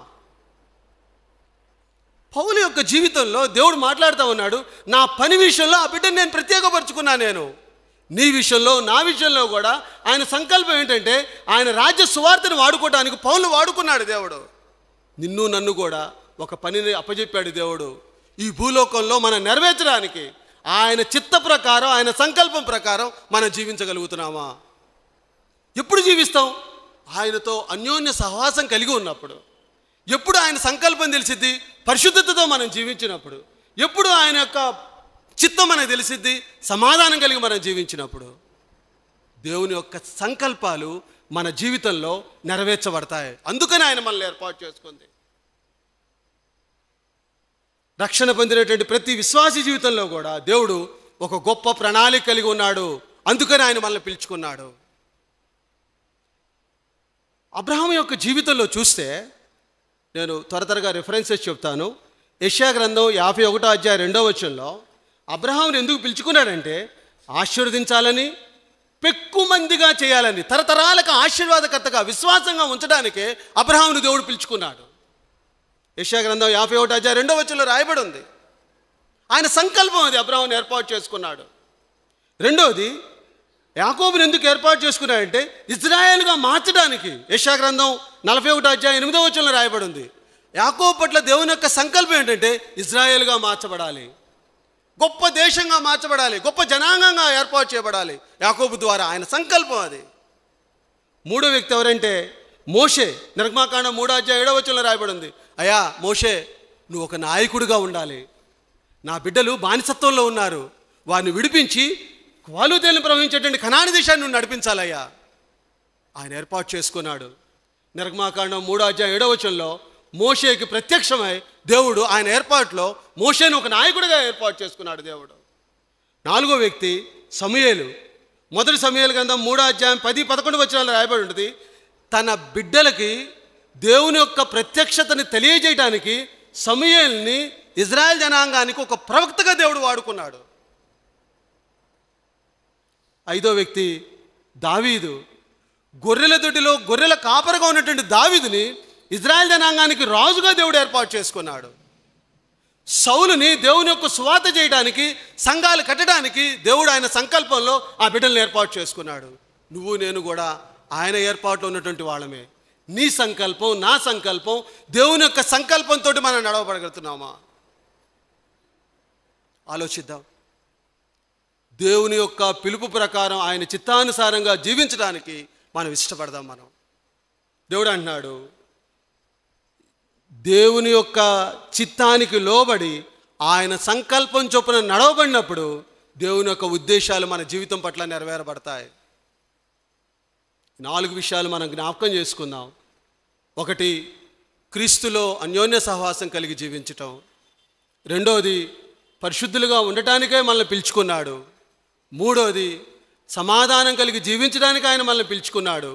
పౌలు యొక్క జీవితంలో దేవుడు మాట్లాడుతూ ఉన్నాడు, నా పని విషయంలో ఆ బిడ్డను నేను ప్రత్యేకపరుచుకున్నా. నేను నీ విషయంలో, నా విషయంలో కూడా ఆయన సంకల్పం ఏంటంటే ఆయన రాజ్య సువార్తను వాడుకోవడానికి పౌలు వాడుకున్నాడు దేవుడు. నిన్ను నన్ను కూడా ఒక పనిని అప్పచెప్పాడు దేవుడు. ఈ భూలోకంలో మనం నెరవేర్చడానికి ఆయన చిత్త ప్రకారం, ఆయన సంకల్పం ప్రకారం మనం జీవించగలుగుతున్నామా? ఎప్పుడు జీవిస్తాం? ఆయనతో అన్యోన్య సహవాసం కలిగి ఉన్నప్పుడు. ఎప్పుడు ఆయన సంకల్పం తెలిసిద్ది? పరిశుద్ధతతో మనం జీవించినప్పుడు. ఎప్పుడు ఆయన యొక్క చిత్తం మనకు తెలిసిద్ది? సమాధానం కలిగి మనం జీవించినప్పుడు. దేవుని యొక్క సంకల్పాలు మన జీవితంలో నెరవేర్చబడతాయి. అందుకని ఆయన మనల్ని ఏర్పాటు చేసుకుంది. రక్షణ పొందినటువంటి ప్రతి విశ్వాసి జీవితంలో కూడా దేవుడు ఒక గొప్ప ప్రణాళిక కలిగి ఉన్నాడు. అందుకని ఆయన మనల్ని పిలుచుకున్నాడు. అబ్రహాం యొక్క జీవితంలో చూస్తే నేను త్వరగా రెఫరెన్సెస్ చెప్తాను. యెషయా గ్రంథం 51వ అధ్యాయం 2వ వచనంలో అబ్రహాంని ఎందుకు పిలుచుకున్నాడంటే ఆశీర్వదించాలని, పెక్కుమందిగా చేయాలని, తరతరాలకు ఆశీర్వాదకర్తగా, విశ్వాసంగా ఉంచడానికే అబ్రహాంను దేవుడు పిలుచుకున్నాడు. యెషయా గ్రంథం 51వ అధ్యాయం 2వ వచనంలో రాయబడి ఉంది. ఆయన సంకల్పం అది అబ్రహాంను ఏర్పాటు చేసుకున్నాడు. రెండోది, యాకోబుని ఎందుకు ఏర్పాటు చేసుకున్నాడంటే ఇజ్రాయేలుగా మార్చడానికి. యెషయా గ్రంథం 41వ అధ్యాయం 8వ వచనంలో రాయబడి ఉంది. యాకోబు పట్ల దేవుని యొక్క సంకల్పం ఏంటంటే ఇజ్రాయేలుగా మార్చబడాలి, గొప్ప దేశంగా మార్చబడాలి, గొప్ప జనాంగంగా ఏర్పాటు చేయబడాలి యాకోబు ద్వారా. ఆయన సంకల్పం అది. మూడో వ్యక్తి ఎవరంటే మోషే. నిర్గమాకాండం 3వ అధ్యాయం 7వ వచనంలో రాయబడి ఉంది, అయ్యా మోషే, నువ్వు ఒక నాయకుడిగా ఉండాలి. నా బిడ్డలు బానిసత్వంలో ఉన్నారు, వారిని విడిపించి వాలు తేలిన ప్రవహించేటువంటి కనాని దేశాన్ని నువ్వు నడిపించాలయ్యా. ఆయన ఏర్పాటు చేసుకున్నాడు. నిర్గమాకాండం 3వ అధ్యాయం 7వ వచనంలో మోషేకి ప్రత్యక్షమై దేవుడు ఆయన ఏర్పాటులో మోషేను ఒక నాయకుడిగా ఏర్పాటు చేసుకున్నాడు దేవుడు. నాలుగో వ్యక్తి సమూయేలు. మొదటి సమూయేలు గ్రంథం 3వ అధ్యాయం 10-11 వచనాలు రాయబడి ఉంటుంది. తన బిడ్డలకి దేవుని యొక్క ప్రత్యక్షతని తెలియజేయడానికి సమూయేలుని ఇజ్రాయెల్ జనాంగానికి ఒక ప్రవక్తగా దేవుడు వాడుకున్నాడు. ఐదో వ్యక్తి దావీదు. గొర్రెల దొడ్డిలో గొర్రెల కాపరిగా ఉన్నటువంటి దావీదుని ఇజ్రాయెల్ జనాంగానికి రాజుగా దేవుడు ఏర్పాటు చేసుకున్నాడు. సౌలుని దేవుని యొక్క సువార్త చేయడానికి, సంఘాలు కట్టడానికి దేవుడు ఆయన సంకల్పంలో ఆ బిడ్డలను ఏర్పాటు చేసుకున్నాడు. నువ్వు నేను కూడా ఆయన ఏర్పాటులో ఉన్నటువంటి వాళ్ళమే. నీ సంకల్పం, నా సంకల్పం, దేవుని యొక్క సంకల్పంతో మనం నడవబడగలుగుతున్నామా? ఆలోచిద్దాం. దేవుని యొక్క పిలుపు ప్రకారం ఆయన చిత్తానుసారంగా జీవించడానికి మనం ఇష్టపడదాం. దేవుడు అంటున్నాడు, దేవుని యొక్క చిత్తానికి లోబడి ఆయన సంకల్పం చొప్పున నడవబడినప్పుడు దేవుని యొక్క ఉద్దేశాలు మన జీవితం పట్ల నెరవేరబడతాయి. 4 విషయాలు మనం జ్ఞాపకం చేసుకుందాం. 1, క్రీస్తులో అన్యోన్య సహవాసం కలిగి జీవించటం. 2, పరిశుద్ధులుగా ఉండటానికే మనల్ని పిలుచుకున్నాడు. 3, సమాధానం కలిగి జీవించడానికి ఆయన మనల్ని పిలుచుకున్నాడు.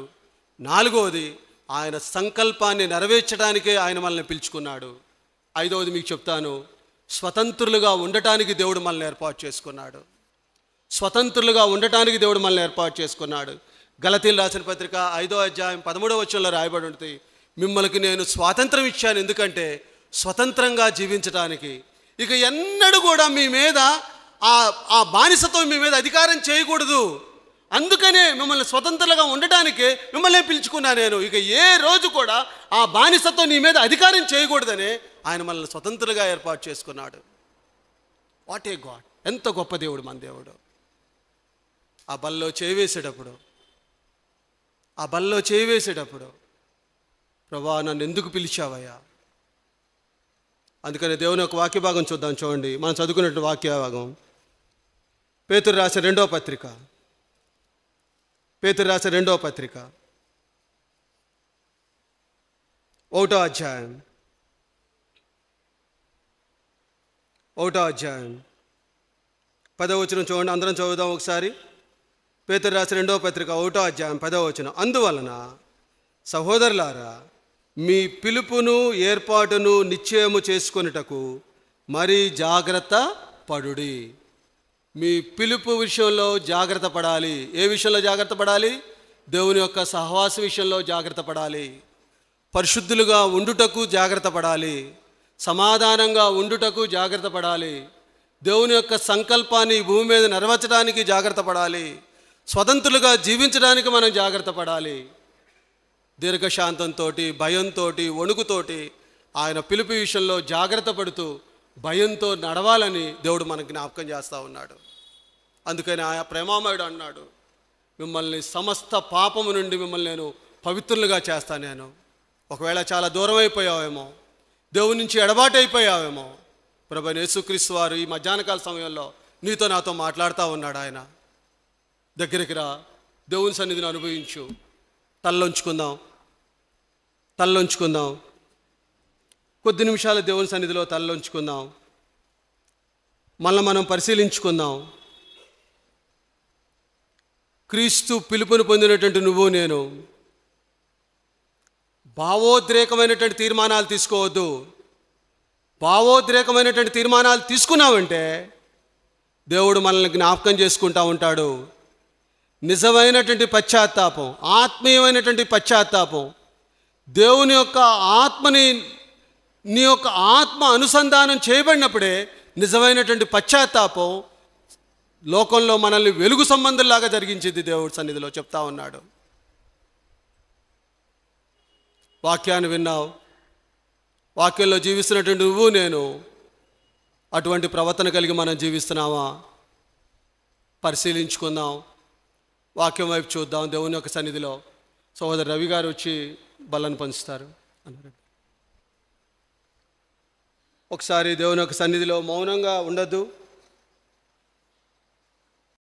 4, ఆయన సంకల్పాన్ని నెరవేర్చడానికే ఆయన మనల్ని పిలుచుకున్నాడు. 5, మీకు చెప్తాను, స్వతంత్రులుగా ఉండటానికి దేవుడు మనల్ని ఏర్పాటు చేసుకున్నాడు. స్వతంత్రులుగా ఉండటానికి దేవుడు మనల్ని ఏర్పాటు చేసుకున్నాడు. గలతీయులు రాసిన పత్రిక 5వ అధ్యాయం 13వ వచనంలో రాయబడి ఉంటుంది, మిమ్మల్ని నేను స్వాతంత్రం ఇచ్చాను, ఎందుకంటే స్వతంత్రంగా జీవించడానికి. ఇక ఎన్నడూ కూడా మీ మీద ఆ బానిసత్వం మీ మీద అధికారం చేయకూడదు. అందుకనే మిమ్మల్ని స్వతంత్రంగా ఉండటానికే మిమ్మల్ని పిలుచుకున్నా నేను. ఇక ఏ రోజు కూడా ఆ బానిసత్వం నీ మీద అధికారం చేయకూడదనే ఆయన మనల్ని స్వతంత్రంగా ఏర్పాటు చేసుకున్నాడు. What a God! ఎంత గొప్ప దేవుడు మన దేవుడు. ఆ బల్లో చేవేసేటప్పుడు ప్రభా, నన్ను ఎందుకు పిలిచావయ్యా? అందుకని దేవుని యొక్క వాక్య భాగం చూద్దాం. చూడండి, మనం చదువుకున్నట్టు వాక్య భాగం పేతురు రాసిన 2వ పత్రిక 1వ అధ్యాయం 10వ వచనం చూడండి, అందరం చదువుదాం ఒకసారి. పేతురు రాసిన 2వ పత్రిక 1వ అధ్యాయం 10వ వచనం. అందువలన సహోదరులారా, మీ పిలుపును ఏర్పాటును నిశ్చయము చేసుకొనుటకు మరీ జాగ్రత్త పడుడి. మీ పిలుపు విషయంలో జాగ్రత్త పడాలి. ఏ విషయంలో జాగ్రత్త పడాలి? దేవుని యొక్క సహవాస విషయంలో జాగ్రత్త పడాలి. పరిశుద్ధులుగా ఉండుటకు జాగ్రత్త పడాలి. సమాధానంగా ఉండుటకు జాగ్రత్త పడాలి. దేవుని యొక్క సంకల్పాన్ని భూమి మీద నెరవేర్చడానికి జాగ్రత్త పడాలి. స్వతంత్రులుగా జీవించడానికి మనం జాగ్రత్త పడాలి. దీర్ఘశాంతంతో, భయంతో, వణుకుతోటి ఆయన పిలుపు విషయంలో జాగ్రత్త పడుతూ భయంతో నడవాలని దేవుడు మనకు జ్ఞాపకం చేస్తూ ఉన్నాడు. అందుకని ఆయన ప్రేమామయుడు అన్నాడు, మిమ్మల్ని సమస్త పాపము నుండి మిమ్మల్ని నేను పవిత్రులుగా చేస్తాను. నేను ఒకవేళ చాలా దూరం అయిపోయావేమో, దేవుని నుంచి ఎడబాటైపోయావేమో, ప్రభువైన యేసుక్రీస్తు వారు ఈ మధ్యాహ్నకాల సమయంలో నీతో నాతో మాట్లాడుతూ ఉన్నాడు. ఆయన దగ్గరికి రా, దేవుని సన్నిధిని అనుభవించు. తల్లొంచుకుందాం. కొద్ది నిమిషాలు దేవుని సన్నిధిలో తల్లొంచుకుందాం. మనం పరిశీలించుకుందాం. క్రీస్తు పిలుపుని పొందినటువంటి నువ్వు నేను భావోద్రేకమైనటువంటి తీర్మానాలు తీసుకోవద్దు. భావోద్రేకమైనటువంటి తీర్మానాలు తీసుకున్నావంటే దేవుడు మనల్ని జ్ఞాపకం చేసుకుంటూ ఉంటాడు. నిజమైనటువంటి పశ్చాత్తాపం, ఆత్మీయమైనటువంటి పశ్చాత్తాపం, దేవుని యొక్క ఆత్మని నీ యొక్క ఆత్మ అనుసంధానం చేయబడినప్పుడే నిజమైనటువంటి పశ్చాత్తాపం లోకంలో మనల్ని వెలుగు సంబంధంలాగా జరిగించింది. దేవుడి సన్నిధిలో చెప్తా ఉన్నాడు. వాక్యాన్ని విన్నావు, వాక్యంలో జీవిస్తున్నటువంటి నువ్వు నేను అటువంటి ప్రవర్తన కలిగి మనం జీవిస్తున్నామా? పరిశీలించుకుందాం. వాక్యం వైపు చూద్దాం. దేవుని యొక్క సన్నిధిలో సహోదరు రవి గారు వచ్చి బల్లను పంచుతారు అన్నారు. ఒకసారి దేవుని యొక్క సన్నిధిలో మౌనంగా ఉండద్దు.